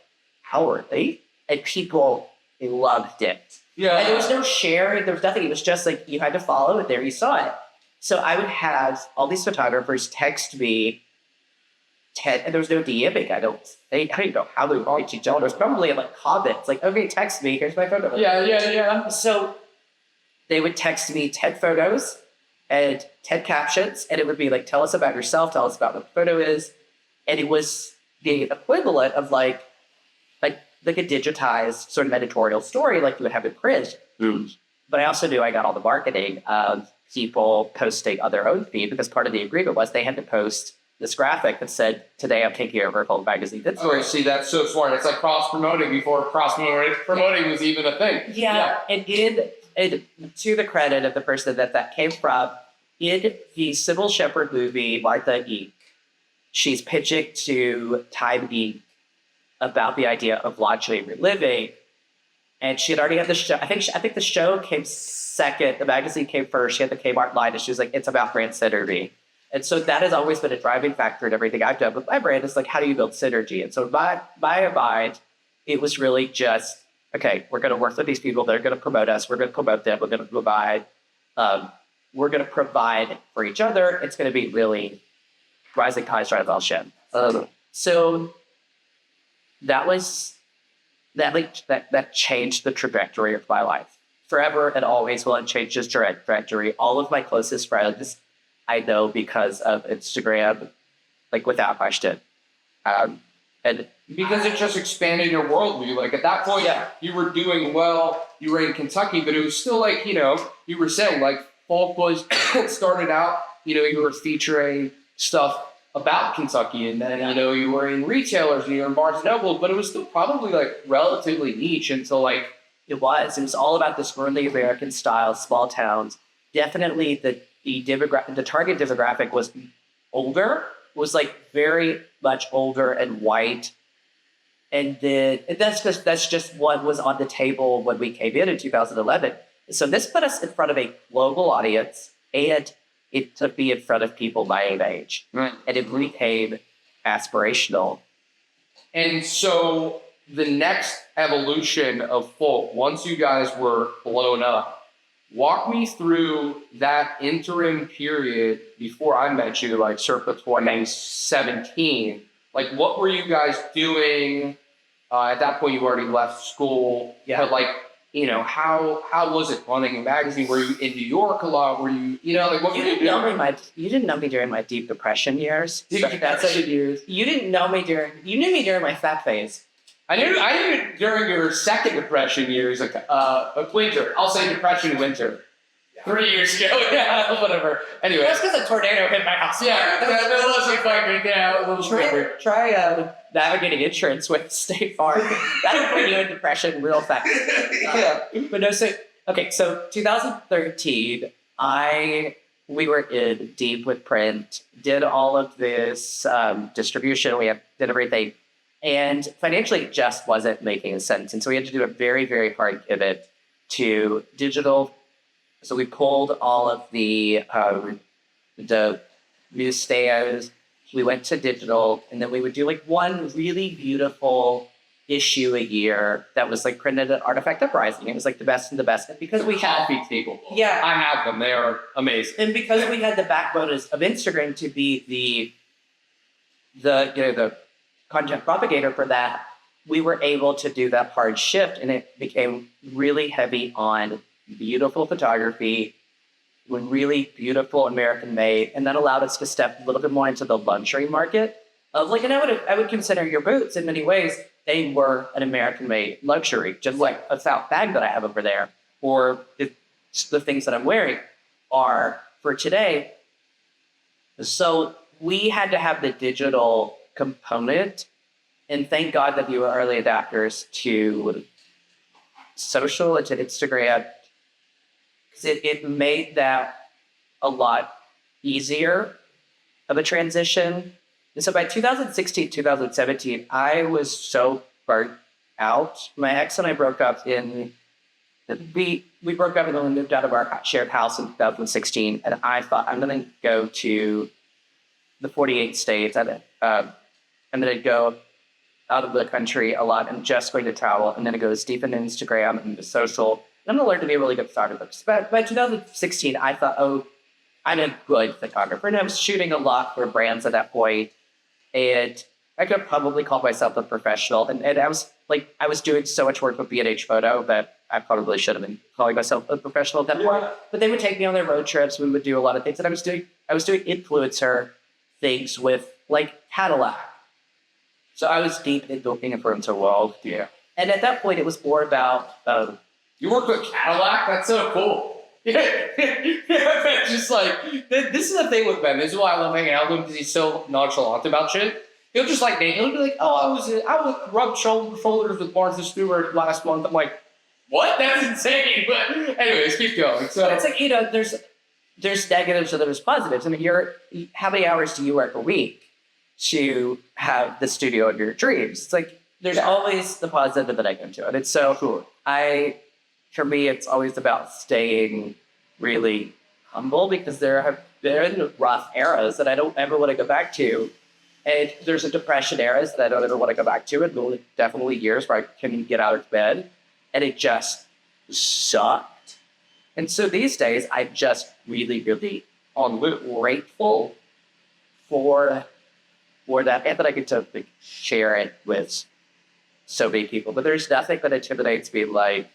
hourly, and people loved it. Yeah. And there was no sharing, there was nothing. It was just like you had to follow it, there you saw it. So I would have all these photographers text me, and there was no DMing. I don't know how they would reach each other. It was probably in like comments, like, okay, text me, here's my photo. Yeah. So they would text me 10 photos and 10 captions, and it would be like, tell us about yourself, tell us about what the photo is. And it was the equivalent of like a digitized sort of editorial story like you would have in print. But I also knew I got all the marketing of people posting on their own feed, because part of the agreement was they had to post this graphic that said, today I'm taking over Folk magazine. Oh, see, that's so smart. It's like cross-promoting before cross-promoting was even a thing. Yeah. And to the credit of the person that came from, in the Sybil Shepherd movie, Martha Inc., she's pitching to Time Inc. about the idea of launching Reliving, and she had already had the show. I think the show came second, the magazine came first. She had the Kmart line, and she was like, "It's about brand synergy." And so that has always been a driving factor in everything I've done with my brand. Is like, how do you build synergy? And so by mind, it was really just, okay, we're going to work with these people. They're going to promote us. We're going to promote them. We're going to provide. We're going to provide for each other. It's going to be really rising tides rise all ship. So that changed the trajectory of my life. Forever and always will it change this trajectory. All of my closest friends I know because of Instagram, like without question. And because it just expanded your worldview. Like at that point, you were doing well. You were in Kentucky, but it was still like, you were saying like Folk was started out, you were featuring stuff about Kentucky, and then you were in retailers and you were in Barnes & Noble, but it was still probably like relatively niche until like it was all about this early American style, small towns. Definitely the target demographic was older, was like very much older and white. And then that's just what was on the table when we came in 2011. So this put us in front of a global audience, and it took me in front of people my own age. Right. And it became aspirational. And so the next evolution of Folk, once you guys were blown up, walk me through that interim period before I met you, like circa 2017. Like, what were you guys doing? At that point, you already left school. Yeah. But like, how was it running a magazine? Were you in New York a lot? Were you, like, what were you doing? You didn't know me during my deep depression years. Deep depression years. You didn't know me you knew me during my fat phase. I knew it during your second depression years, like winter. I'll say depression winter. 3 years ago, yeah, whatever. Anyway, That's because a tornado hit my house. yeah, that wasn't fucking a little trigger. Try navigating insurance with State Farm. That'll put you in depression real fast. Yeah. But no, so 2013, we were in deep with print, did all of this distribution. Did everything. And financially, it just wasn't making sense. And so we had to do a very, very hard pivot to digital. So we pulled all of the newsstands. We went to digital, and then we would do like one really beautiful issue a year that was like printed at Artifact Uprising. It was like the best of the best. And because we had Coffee table. Yeah. I have them. They are amazing. and because we had the backbone of Instagram to be the content propagator for that, we were able to do that hard shift, and it became really heavy on beautiful photography, with really beautiful American made, and that allowed us to step a little bit more into the luxury market of like, and I would consider your boots in many ways, they were an American made luxury, just like a South bag that I have over there, or the things that I'm wearing are for today. So we had to have the digital component, and thank God that we were early adapters to social and to Instagram. It made that a lot easier of a transition. And so by 2016, 2017, I was so burnt out. My ex and I broke up we broke up and then we moved out of our shared house in 2016. And I thought, I'm going to go to the 48 states. I'm going to go out of the country a lot and just going to travel. I'm going to go as deep into Instagram and into social. And I'm going to learn to be a really good photographer. But by 2016, I thought, oh, I'm a good photographer. And I was shooting a lot for brands at that point. And I could probably call myself a professional. And I was doing so much work with B&H Photo that I probably should have been calling myself a professional at that point. But they would take me on their road trips. We would do a lot of things. And I was doing influencer things with like Cadillac. So I was deep into the influencer world. Yeah. And at that point, it was more about... You work with Cadillac? That's so cool. Just like, this is the thing with Ben. This is why I love hanging out with him, because he's so nonchalant about shit. He'll just like, he'll be like, oh, I was rubbed shoulders with Martha Stewart last month. I'm like, what? That's insane. But anyways, keep going. So it's like, there's negatives and there's positives. I mean, how many hours do you work a week to have the studio of your dreams? It's like, there's always the positive and the negative to it. It's so cool. For me, it's always about staying really humble, because there have been rough eras that I don't ever want to go back to. And there's a depression eras that I don't ever want to go back to. And there were definitely years where I couldn't get out of bed, and it just sucked. And so these days, I'm just really, really grateful for that, and that I get to share it with so many people. But there's nothing that intimidates me like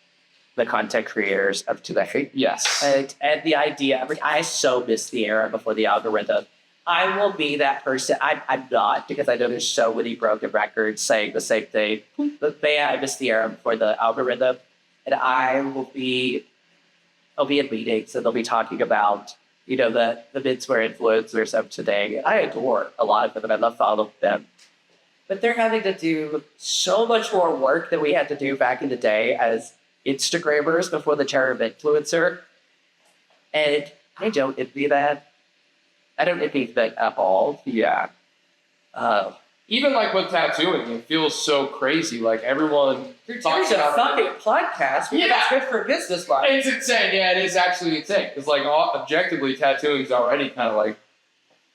the content creators of today. yes. And the idea, I so miss the era before the algorithm. I will be that person. I'm not, because I know there's so many broken records saying the same thing. But I miss the era before the algorithm. And I'll be in meetings, and they'll be talking about, the midswear influencers of today. I adore a lot of them, and I love following them. But they're having to do so much more work than we had to do back in the day as Instagrammers before the term of influencer. And I don't envy that. I don't envy that at all. Yeah. Even like with tattooing, it feels so crazy. Like everyone talks about fucking podcast. Yeah. That's good for business life. It's insane. Yeah, it is actually insane. Because like objectively, tattooing is already kind of like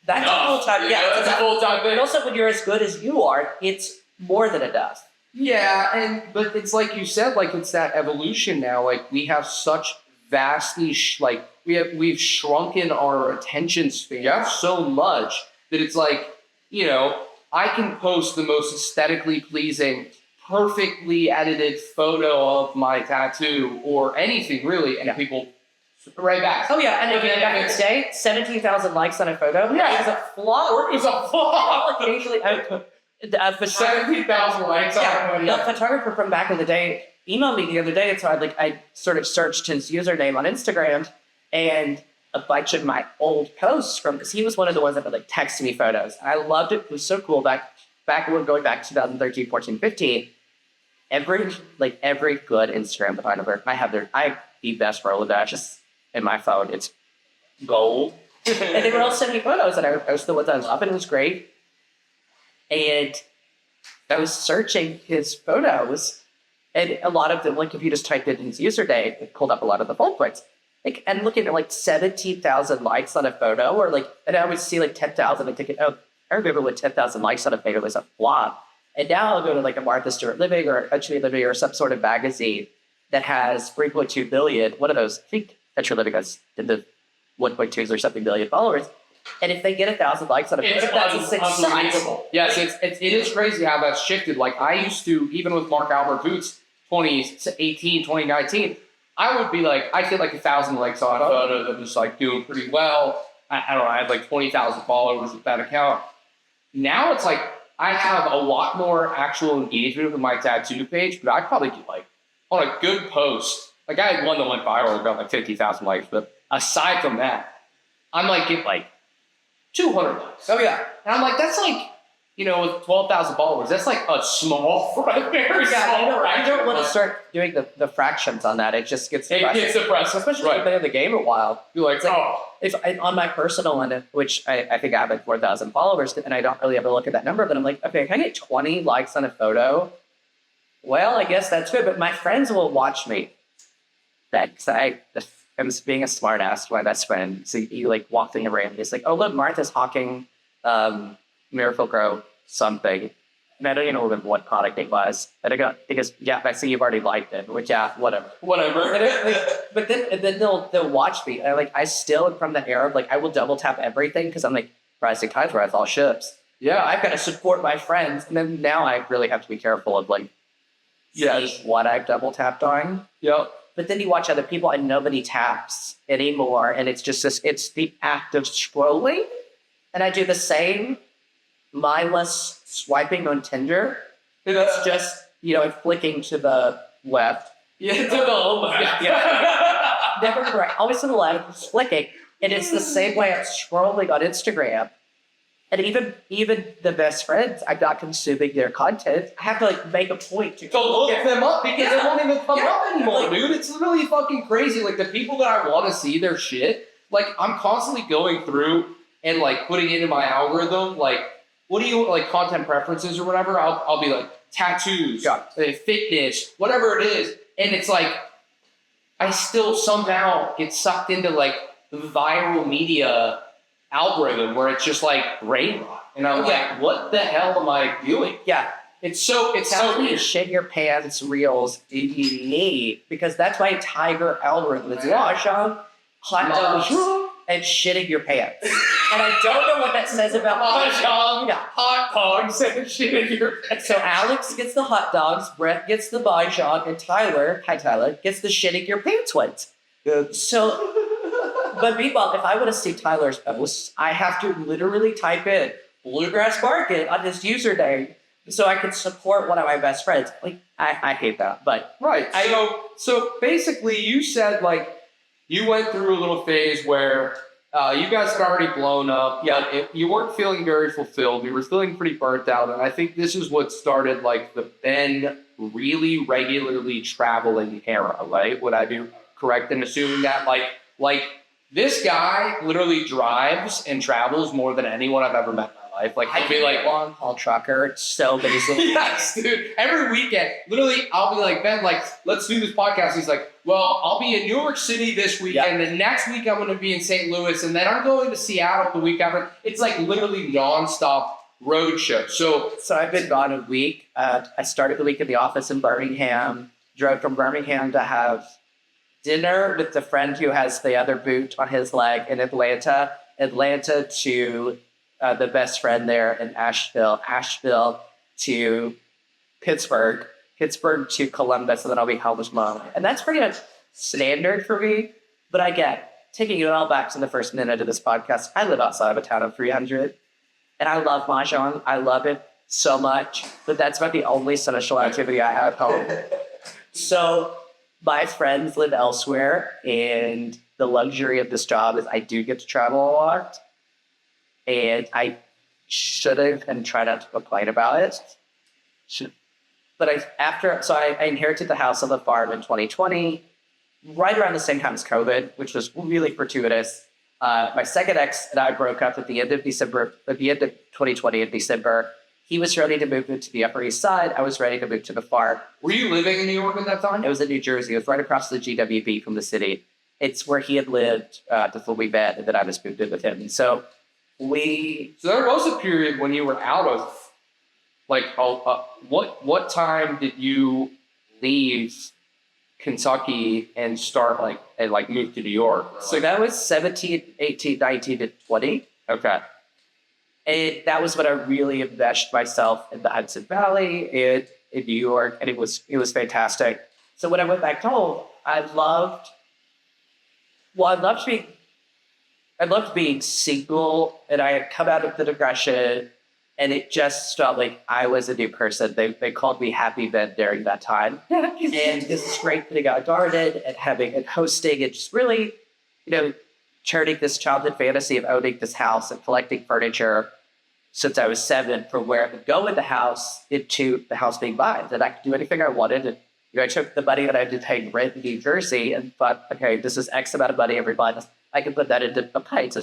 that's a full-time. Yeah, that's a full-time thing. And also, when you're as good as you are, it's more than enough. Yeah, but it's like you said, like it's that evolution now. Like we have such vastly, we've shrunken our attention span so much that it's like, I can post the most aesthetically pleasing, perfectly edited photo of my tattoo or anything really, and people right back. Oh yeah, and again, back in the day, 17,000 likes on a photo. Yeah, it was a flaw. It was a flaw. Occasionally, a 17,000 likes on a photo. The photographer from back in the day emailed me the other day, and so I sort of searched his username on Instagram, and a bunch of my old posts because he was one of the ones that would text me photos. And I loved it. It was so cool. Back when we're going back to 2013, 14, 15, every good Instagram photographer, I have the best Rolodex in my phone. It's gold. And they would all send me photos, and I would post the ones I love, and it was great. And I was searching his photos, and a lot of them, like if you just typed in his username, it pulled up a lot of the bullet points. Like, and looking at like 17,000 likes on a photo, or like, and I would see like 10,000 and thinking, oh, I remember when 10,000 likes on a photo was a flop. And now I'll go to like a Martha Stewart Living or Country Living or some sort of magazine that has 3.2 billion. One of those, I think Country Living has in the 1.2s or something billion followers. And if they get 1,000 likes on a picture, that's a success. Unbelievable. Yes, it is crazy how that's shifted. Like I used to, even with Mark Albert Boots, 2018, 2019, I would be like, I get like 1,000 likes on a photo that was like doing pretty well. I don't know, I had like 20,000 followers with that account. Now it's like, I have a lot more actual engagement with my tattoo page, but I probably get like, on a good post, like I had one that went viral, got like 50,000 likes, but aside from that, I'm like, get like 200 likes. Oh, yeah. And I'm like, that's like, you know, with 12,000 followers, that's like a small, very small. I don't want to start doing the fractions on that. It just gets depressing. It gets depressing. Especially if you've been in the game a while. You're like, It's like, oh. If I, on my personal one, which I think I have like 4,000 followers, and I don't really ever look at that number, but I'm like, okay, can I get 20 likes on a photo? Well, I guess that's good, but my friends will watch me. Because I'm being a smart ass to my best friend. So you like walk in the rain, and it's like, oh, look, Martha's hawking Miracle Grow something. And I don't even know what product it was. And I go, because, yeah, I see you've already liked it, which, yeah, whatever. But then they'll watch me. And I still am from the era of, like, I will double tap everything because I'm like, rising tides rise all ships. Yeah, I've got to support my friends. And then now I really have to be careful of, like, what I've double tapped on. Yep. But then you watch other people and nobody taps anymore. And it's just it's the act of scrolling. And I do the same mindless swiping on Tinder. It's just, I'm flicking to the left. Yeah, to the left. Yeah. Never right. Always to the left, just flicking. And it's the same way I'm scrolling on Instagram. And even the best friends, I'm not consuming their content. I have to make a point to look them up because they won't even come up anymore, Like, dude. It's literally fucking crazy. Like the people that I want to see their shit, like I'm constantly going through and like putting it in my algorithm, like what do you like content preferences or whatever? I'll be like tattoos, fitness, whatever it is, and it's like I still somehow get sucked into like the viral media algorithm where it's just like rain, and I'm like, what the hell am I doing? Yeah. It's so weird. Shit your pants reels do you need? Because that's my Tiger algorithm. It's Mahjong, hot dogs, and shitting your pants. And I don't know what that says about Mahjong, Yeah. hot dogs, and shitting your pants. So Alex gets the hot dogs, Brett gets the Mahjong, and Tyler, hi Tyler, gets the shitting your pants ones. So, but meanwhile, if I want to see Tyler's posts, I have to literally type in Bluegrass Market on his username so I can support one of my best friends. Like, I hate that, but Right. So basically, you said like you went through a little phase where you guys had already blown up. Yeah. You weren't feeling very fulfilled. You were feeling pretty burnt out, and I think this is what started like the Ben really regularly traveling era. Right? Would I be correct in assuming that like this guy literally drives and travels more than anyone I've ever met in my life. Like he'll be like long haul trucker. It's so basic. yes, dude. Every weekend, literally, I'll be like, Ben, like, let's do this podcast. He's like, well, I'll be in New York City this weekend. The next week, I'm going to be in St. Louis. And then I'm going to Seattle the week after. It's like literally nonstop road show. So I've been gone a week. I started the week in the office in Birmingham, drove from Birmingham to have dinner with the friend who has the other boot on his leg in Atlanta to the best friend there in Asheville to Pittsburgh to Columbus, and then I'll be home with mom. And that's pretty much standard for me. But I get, taking it all back to the first minute of this podcast, I live outside of a town of 300, and I love Mahjong. I love it so much, but that's about the only social activity I have at home. So my friends live elsewhere, and the luxury of this job is I do get to travel a lot. And I should have and try not to complain about it. But I inherited the house on the farm in 2020, right around the same time as COVID, which was really fortuitous. My second ex and I broke up at the end of 2020 in December. He was ready to move into the Upper East Side. I was ready to move to the Far. Were you living in New York at that time? It was in New Jersey. It was right across the GWB from the city. It's where he had lived before we met, and then I just moved in with him. And so So there was a period when you were out of, like, what time did you leave Kentucky and start, like, move to New York? So that was 17, 18, 19, and 20. Okay. And that was when I really invested myself in the Hudson Valley and in New York, and it was fantastic. So when I went back home, I loved being single, and I had come out of the depression, and it just felt like I was a new person. They called me Happy Ben during that time. And this is great putting out a garden and hosting and just really, turning this childhood fantasy of owning this house and collecting furniture since I was 7 from where I could go in the house into the house being mine. That I could do anything I wanted. And I took the money that I did paying rent in New Jersey and thought, okay, this is X amount of money every month. I can put that into upgrades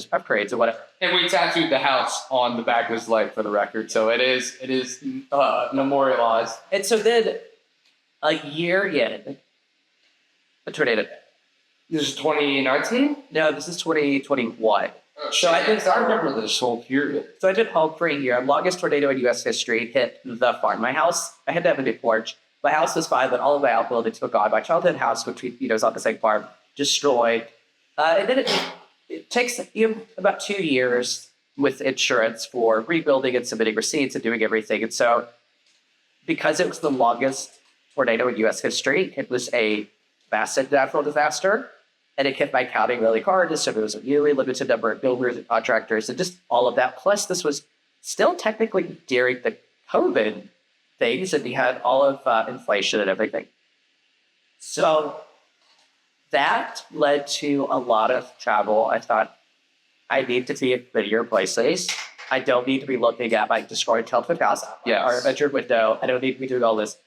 or whatever. And we tattooed the house on the back of his leg for the record, so it is memorialized. And so then a year in, a tornado. This is 2019? No, this is 2021. So I remember this whole period. So I did home for a year. Longest tornado in U.S. history hit the farm. My house, I had to have a new porch. My house was fine, but all of my outbuildings were gone. My childhood house, which was on the same farm, destroyed. And then it takes about 2 years with insurance for rebuilding and submitting receipts and doing everything. And so because it was the longest tornado in U.S. history, it was a massive natural disaster. And it hit my county really hard. So there was a really limited number of builders and contractors and just all of that. Plus, this was still technically during the COVID things, and we had all of inflation and everything. So that led to a lot of travel. I thought, I need to be at prettier places. I don't need to be looking at my destroyed childhood house or bedroom window. I don't need to be doing all this.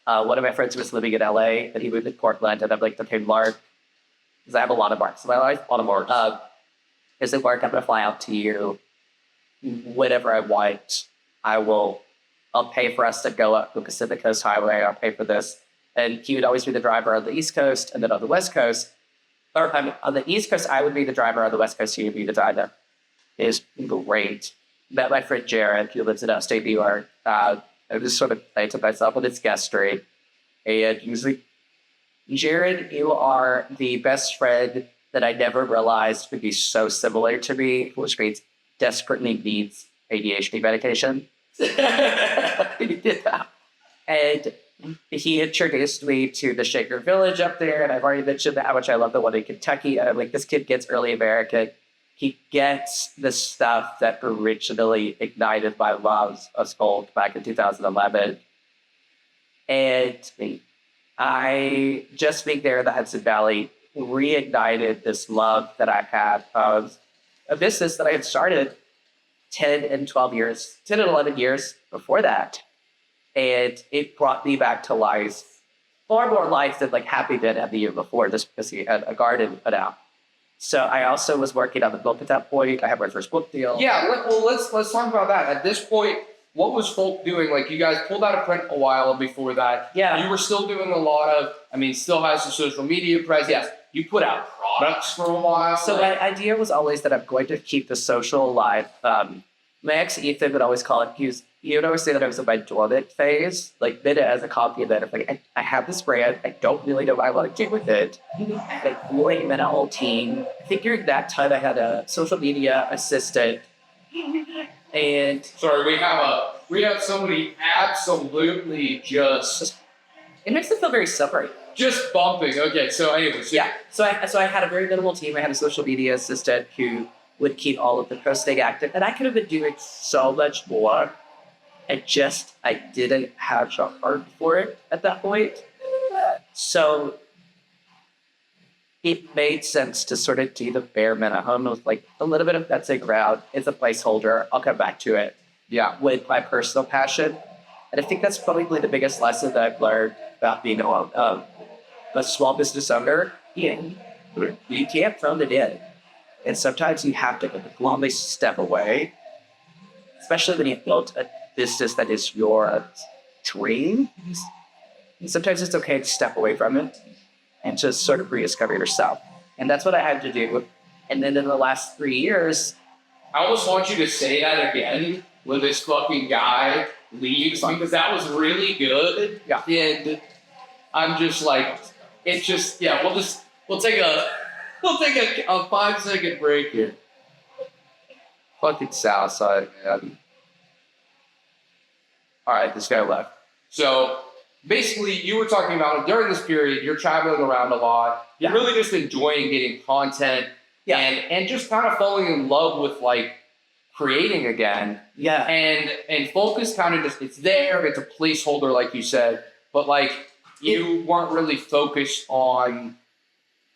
One of my friends was living in LA, and he moved to Portland, and I'm like, okay, Mark, because I have a lot of marks in my life. A lot of marks. I said, Mark, I'm going to fly out to you. Whatever I want, I'll pay for us to go up the Pacific Coast Highway. I'll pay for this. And he would always be the driver on the East Coast, and then on the West Coast, on the East Coast, I would be the driver. On the West Coast, he would be the driver. It was great. Met my friend Jared, who lives in upstate New York. I just sort of played to myself with his guestry. And he was like, Jared, you are the best friend that I never realized would be so similar to me, which means desperately needs ADHD medication. He did that. And he introduced me to the Shaker Village up there, and I've already mentioned how much I love the one in Kentucky. This kid gets early American. He gets the stuff that originally ignited my love of gold back in 2011. And I just being there in the Hudson Valley reignited this love that I had of a business that I had started 10 and 11 years before that. And it brought me back to life, far more life than Happy Ben had the year before, just because he had a garden put out. So I also was working on the book at that point. I had my first book deal. Yeah, let's talk about that. At this point, what was Folk doing? You guys pulled out a print a while before that. Yeah. You were still doing a lot of, still has the social media presence. Yeah. You put out products for a while. So my idea was always that I'm going to keep the social alive. My ex Ethan would always call it, he would always say that I was in my dormant phase, mid as a copy of that. I have this brand, I don't really know what I want to do with it. Really met a whole team. I think during that time I had a social media assistant. And sorry, we have somebody absolutely just it makes me feel very separate. Just bumping. Okay, so anyways. Yeah. So I had a very minimal team. I had a social media assistant who would keep all of the posting active. And I could have been doing so much more. I didn't have the heart for it at that point. So it made sense to sort of do the bare minimum with a little bit of fencing around. It's a placeholder. I'll come back to it. Yeah. With my personal passion. And I think that's probably the biggest lesson that I've learned about being a small business owner. You can't phone it in. And sometimes you have to completely step away, especially when you've built a business that is your dream, sometimes it's okay to step away from it and just sort of rediscover yourself. And that's what I had to do. And then in the last 3 years, I almost want you to say that again when this fucking guy leaves because that was really good. Yeah. And I'm just like, it's just, yeah, we'll take a 5-second break here. Fucking Southside, man. All right, this guy left. So basically, you were talking about during this period, you're traveling around a lot. Yeah. You're really just enjoying getting content Yeah. and just kind of falling in love with like creating again. yeah, And focus kind of just, it's there, it's a placeholder, like you said, but like you weren't really focused on,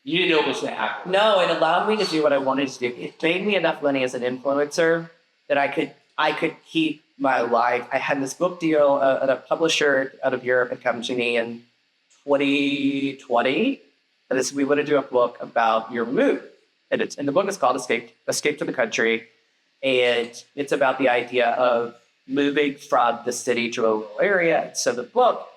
you didn't know what was going to happen. no, it allowed me to do what I wanted to do. It made me enough money as an influencer that I could keep my life. I had this book deal at a publisher out of Europe had come to me in 2020. And we want to do a book about your move. And the book is called Escape to the Country. And it's about the idea of moving from the city to a rural area. So the book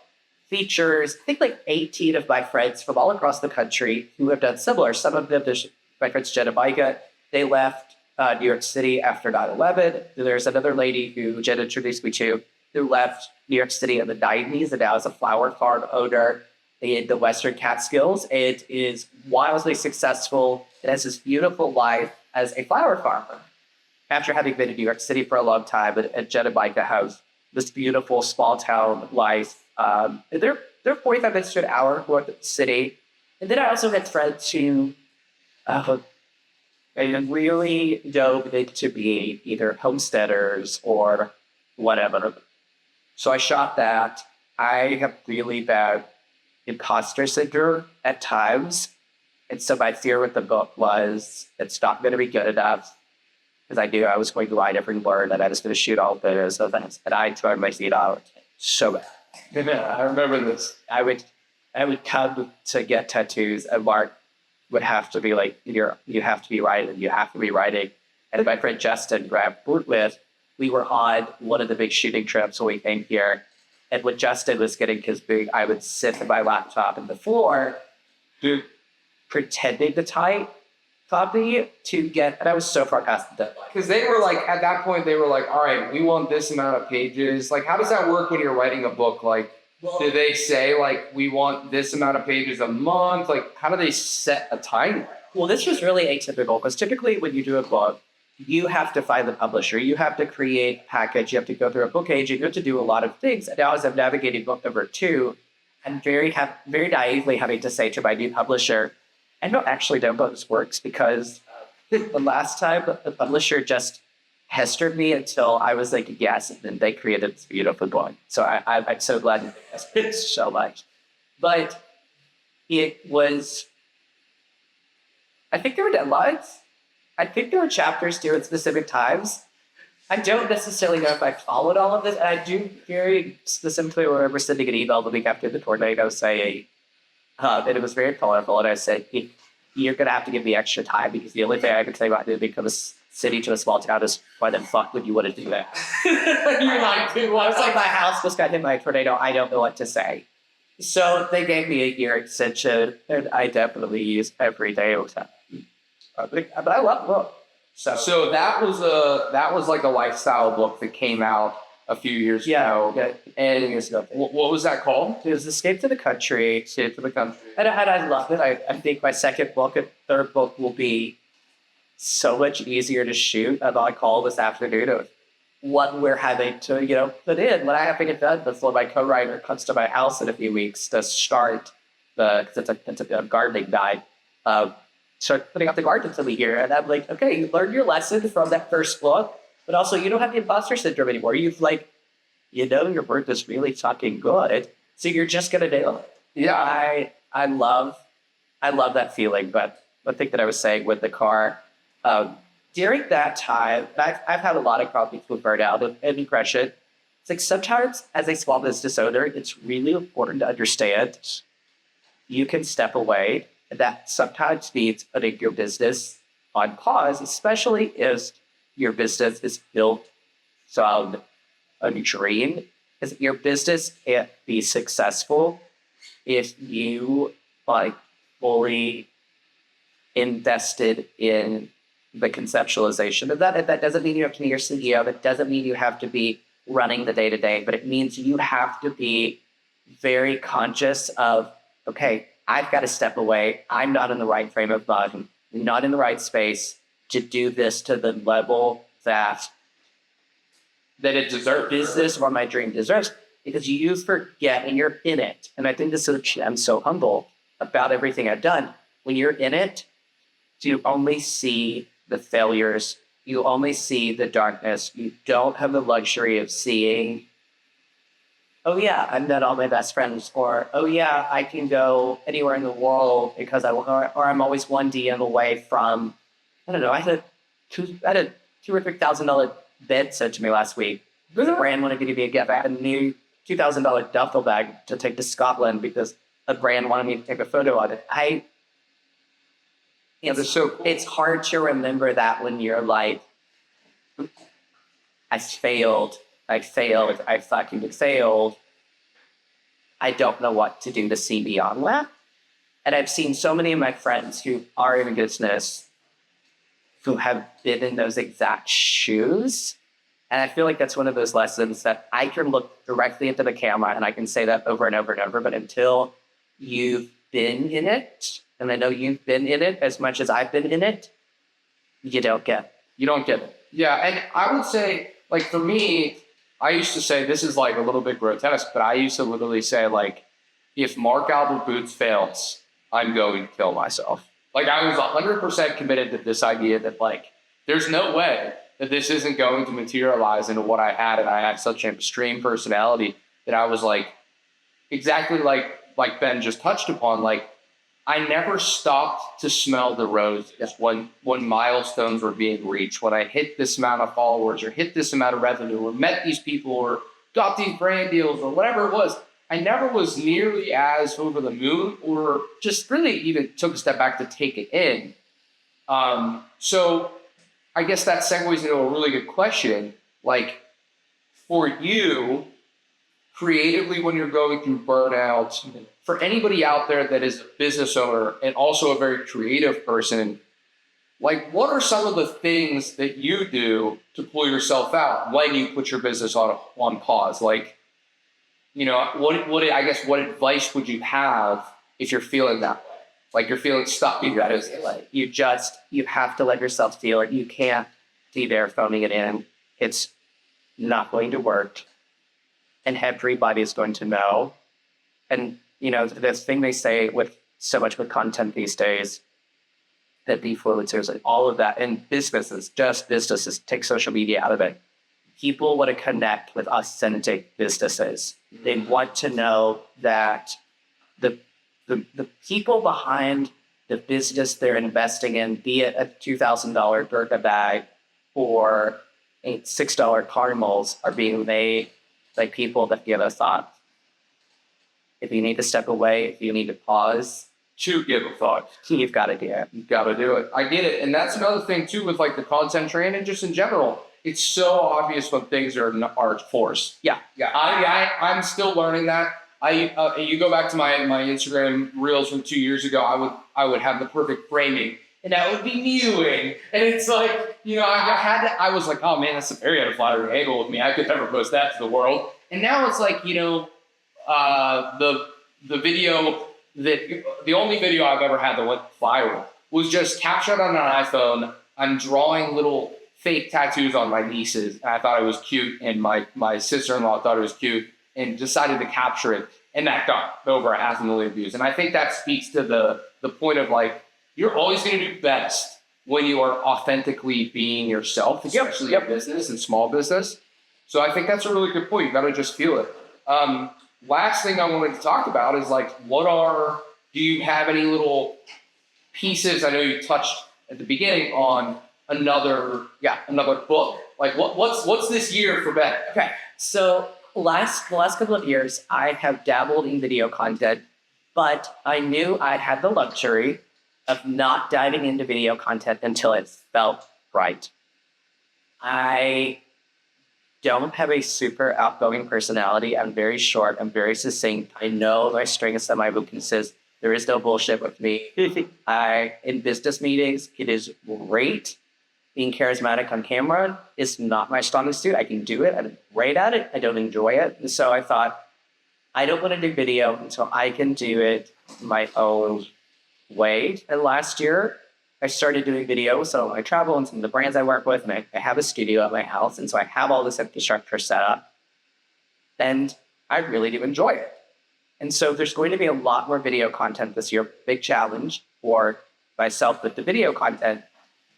features, I think, like 18 of my friends from all across the country who have done similar. Some of them, there's my friends Jenna Micah, they left New York City after 9/11. There's another lady who Jenna introduced me to who left New York City in the 90s and now is a flower farm owner in the Western Catskills. It is wildly successful. It has this beautiful life as a flower farmer. After having been in New York City for a long time, and Jenna Micah has this beautiful small town life. They're 45 minutes to an hour north of the city. And then I also had friends who really dove into being either homesteaders or whatever. So I shot that. I have really bad imposter syndrome at times. And so my fear with the book was it's not going to be good enough because I knew I was going to write every word and I was going to shoot all photos of things. And I turned my feet out so bad. I remember this. I would come to get tattoos and Mark would have to be like, you have to be writing, you have to be writing. And my friend Justin, who I worked with, we were on one of the big shooting trips when we came here. And when Justin was getting his boot, I would sit at my laptop on the floor, pretending to type copy to get, and I was so far past the deadline. Because they were like, at that point, they were like, all right, we want this amount of pages. Like, how does that work when you're writing a book? Like, do they say, like, we want this amount of pages a month? Like, how do they set a timeline? Well, this was really atypical because typically when you do a book, you have to find the publisher, you have to create a package, you have to go through a book agent, you have to do a lot of things. And now as I'm navigating book number 2, I'm very naively having to say to my new publisher, I don't actually know how this works because the last time the publisher just pestered me until I was like, yes, and then they created this beautiful book. So I'm so glad that they pestered me so much. But it was, I think there were deadlines. I think there were chapters due at specific times. I don't necessarily know if I followed all of this. And I do very specifically remember sending an email the week after the tornado saying, and it was very colorful. And I said, you're going to have to give me extra time because the only thing I can say about moving from a city to a small town is why the fuck would you want to do that? You're like, dude, I was like, my house just got hit by a tornado. I don't know what to say. So they gave me a year extension, and I definitely use every day. But I love book. So that was like a lifestyle book that came out a few years ago. Yeah. And what was that called? It was Escape to the Country. Escape to the Country. And I love it. I think my second book and third book will be so much easier to shoot on my call this afternoon of what we're having to, put in. When I have to get done before my co-writer comes to my house in a few weeks to start because it's a gardening guide. Start putting up the garden for the year. And I'm like, okay, you learned your lesson from that first book, but also you don't have the imposter syndrome anymore. You've your work is really fucking good. So you're just going to nail it. Yeah. I love that feeling. But the thing that I was saying with the car, during that time, I've had a lot of problems with burnout and depression. It's like sometimes as a small business owner, it's really important to understand you can step away. That sometimes means putting your business on pause, especially if your business is built on a dream. Because your business can't be successful if you like fully invested in the conceptualization of that. And that doesn't mean you have to be your CEO. That doesn't mean you have to be running the day to day, but it means you have to be very conscious of, okay, I've got to step away. I'm not in the right frame of mind, not in the right space to do this to the level that it deserves, business or my dream deserves, because you forget and you're in it. And I think this is, I'm so humble about everything I've done. When you're in it, you only see the failures. You only see the darkness. You don't have the luxury of seeing, oh yeah, I met all my best friends, or oh yeah, I can go anywhere in the world because or I'm always one DM away from, I don't know, I had a $2,000 or $3,000 bed sent to me last week. The brand wanted me to be a gift. I had a new $2,000 duffel bag to take to Scotland because a brand wanted me to take a photo of it. It's hard to remember that when you're like, I failed, I fucking failed. I don't know what to do to see beyond that. And I've seen so many of my friends who are in business who have been in those exact shoes. And I feel like that's one of those lessons that I can look directly into the camera and I can say that over and over and over. But until you've been in it, and I know you've been in it as much as I've been in it, you don't get it. You don't get it. Yeah, and I would say, like, for me, I used to say, this is like a little bit grotesque, but I used to literally say, like, if Mark Albert Boots fails, I'm going to kill myself. Like, I was 100% committed to this idea that, like, there's no way that this isn't going to materialize into what I had, and I had such an extreme personality that I was, like, exactly like Ben just touched upon, like, I never stopped to smell the roses when milestones were being reached, when I hit this amount of followers or hit this amount of revenue or met these people or got these brand deals or whatever it was. I never was nearly as over the moon or just really even took a step back to take it in. So I guess that segues into a really good question. Like, for you, creatively, when you're going through burnout, for anybody out there that is a business owner and also a very creative person, like, what are some of the things that you do to pull yourself out when you put your business on pause? Like, you know, what advice would you have if you're feeling that way? Like, you're feeling stuck. You have to let yourself feel it. You can't be there phoning it in. It's not going to work. And everybody's going to know. And, you know, this thing they say with so much with content these days, that influencers and all of that, and businesses, take social media out of it. People want to connect with authentic businesses. They want to know that the people behind the business they're investing in, be it a $2,000 Birka bag or $6 caramels, are being made like people that give a thought. If you need to step away, if you need to pause, to give a thought, you've got to do it. You've got to do it. I get it. And that's another thing too with like the content train and just in general. It's so obvious when things are forced. Yeah. I'm still learning that. You go back to my Instagram reels from 2 years ago. I would have the perfect framing, and that would be mewing. And it's like, you know, I was like, oh man, that's a very unflattering angle with me. I could never post that to the world. And now it's like, you know, the video that the only video I've ever had that went viral was just captured on an iPhone. I'm drawing little fake tattoos on my nieces, and I thought it was cute, and my sister-in-law thought it was cute, and decided to capture it, and that got over 500,000 views. And I think that speaks to the point of, like, you're always going to do best when you are authentically being yourself, especially in business and small business. So I think that's a really good point. You got to just feel it. Last thing I wanted to talk about is, like, do you have any little pieces? I know you touched at the beginning on another book. Like, what's this year for Ben? Okay, so the last couple of years, I have dabbled in video content, but I knew I had the luxury of not diving into video content until it felt right. I don't have a super outgoing personality. I'm very short. I'm very succinct. I know my strengths and my weaknesses. There is no bullshit with me. In business meetings, it is great. Being charismatic on camera is not my strongest suit. I can do it. I'm great at it. I don't enjoy it. And so I thought, I don't want to do video until I can do it my own way. And last year, I started doing video. So I travel and some of the brands I work with, and I have a studio at my house. And so I have all this infrastructure set up. And I really do enjoy it. And so there's going to be a lot more video content this year. Big challenge for myself with the video content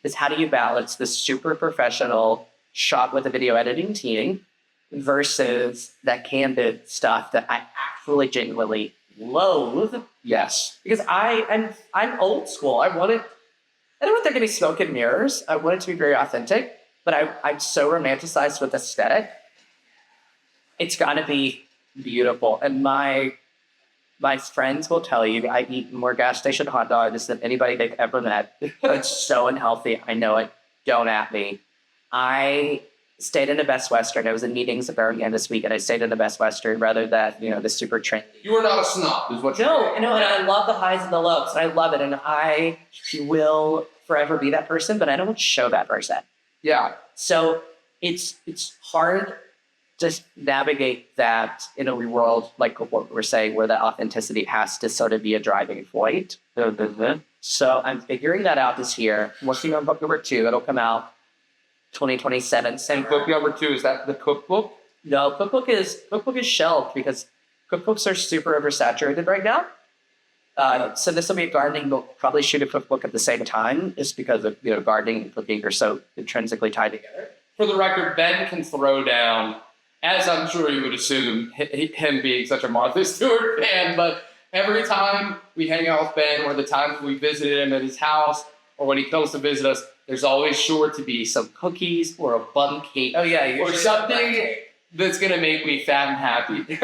is how do you balance the super professional shot with a video editing team versus that candid stuff that I actually genuinely loathe. Yes. Because I'm old school. I don't want there to be smoke and mirrors. I want it to be very authentic, but I'm so romanticized with aesthetic. It's got to be beautiful. And my friends will tell you I eat more gas station hot dogs than anybody they've ever met. It's so unhealthy. I know it. Don't at me. I stayed in the Best Western. I was in meetings at Birmingham this week, and I stayed in the Best Western rather than, the super trendy. You are not a snob, is what you're saying. No, and I love the highs and the lows, and I love it, and I will forever be that person, but I don't show that person. Yeah. So it's hard to navigate that in a world like what we're saying, where that authenticity has to sort of be a driving point. So I'm figuring that out this year. I'm working on book number 2. It'll come out 2027. And book number 2, is that the cookbook? No, cookbook is shelved because cookbooks are super oversaturated right now. So this will be a gardening book. Probably shoot a cookbook at the same time, just because of gardening and cooking are so intrinsically tied together. For the record, Ben can throw down, as I'm sure you would assume, him being such a Martha Stewart fan, but every time we hang out with Ben, or the times we visited him at his house, or when he comes to visit us, there's always sure to be some cookies or a bun cake. Oh yeah, or something that's going to make me fat and happy.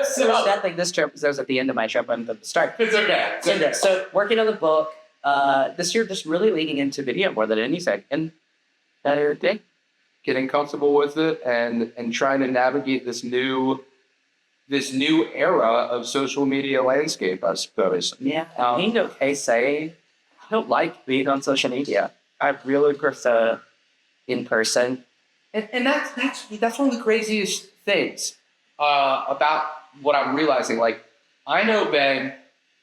So that thing, this trip was at the end of my trip and the start. It's okay. So working on the book, this year just really leaning into video more than anything. And that everything. Getting comfortable with it and trying to navigate this new era of social media landscape, I suppose. Yeah, being okay saying, I don't like being on social media. I really prefer in person. And that's one of the craziest things about what I'm realizing. Like, I know Ben,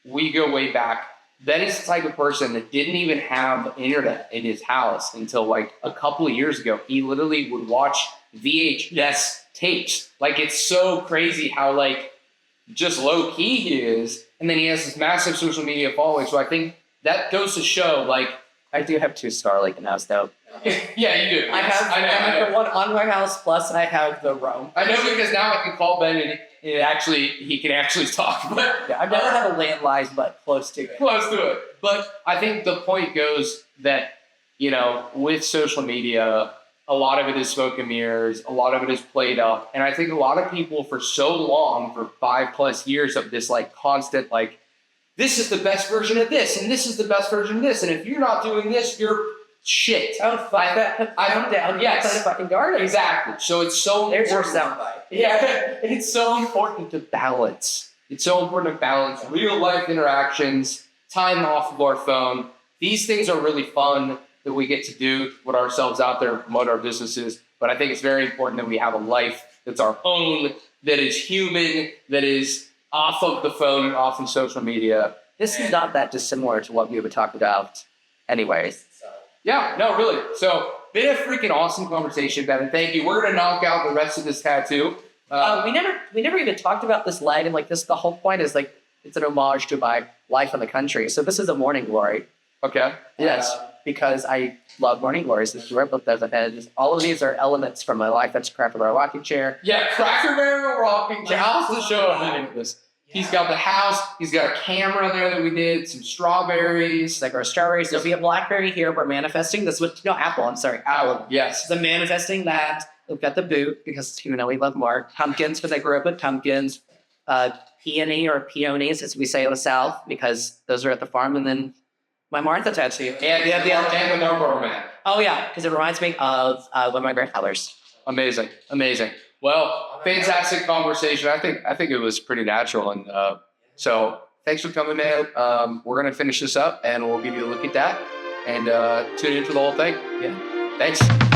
we go way back. Ben is the type of person that didn't even have internet in his house until like a couple of years ago. He literally would watch VHS tapes. Like, it's so crazy how like just low key he is. And then he has this massive social media following. So I think that goes to show, like, I do have 2 Starlink in the house though. Yeah, you do. I have the one on my house, plus I have the Roam. I know, because now I can call Ben and he can actually talk. But yeah, I've never had a landline, but close to it. Close to it. But I think the point goes that, with social media, a lot of it is smoke and mirrors, a lot of it is played up. And I think a lot of people for so long, for 5+ years of this like constant, like, this is the best version of this, and this is the best version of this, and if you're not doing this, you're shit. Oh, fuck that. I'm down. Yes. Outside of fucking garden. Exactly. So it's so There's your important. soundbite. Yeah. It's so important to balance. It's so important to balance real life interactions, time off of our phone. These things are really fun that we get to do, put ourselves out there, promote our businesses. But I think it's very important that we have a life that's our own, that is human, that is off of the phone and off of social media. This is not that dissimilar to what we would talk about anyways. Yeah, no, really. So, been a freaking awesome conversation, Ben. Thank you. We're going to knock out the rest of this tattoo. We never even talked about this leg, and like this, the whole point is like, it's an homage to my life in the country. So this is a morning glory. Okay. Yes. Because I love morning glories. This is where I put those and all of these are elements from my life. That's Cracker Barrel rocking chair. Yeah, Cracker Barrel rocking chair. How's the show of this? He's got the house. He's got a camera there that we did. Some strawberries. Like our strawberries. There'll be a blackberry here. We're manifesting this with apple. I'm sorry, apple. Yes. So manifesting that. We've got the boot because we love more pumpkins because I grew up with pumpkins. Peony or peonies, as we say in the South, because those are at the farm, and then my Martha tattoo. And the number man. Oh yeah, because it reminds me of one of my grandfathers. Amazing, amazing. Well, fantastic conversation. I think it was pretty natural, and so thanks for coming, man. We're gonna finish this up, and we'll give you a look at that, and tune into the whole thing. Yeah, thanks.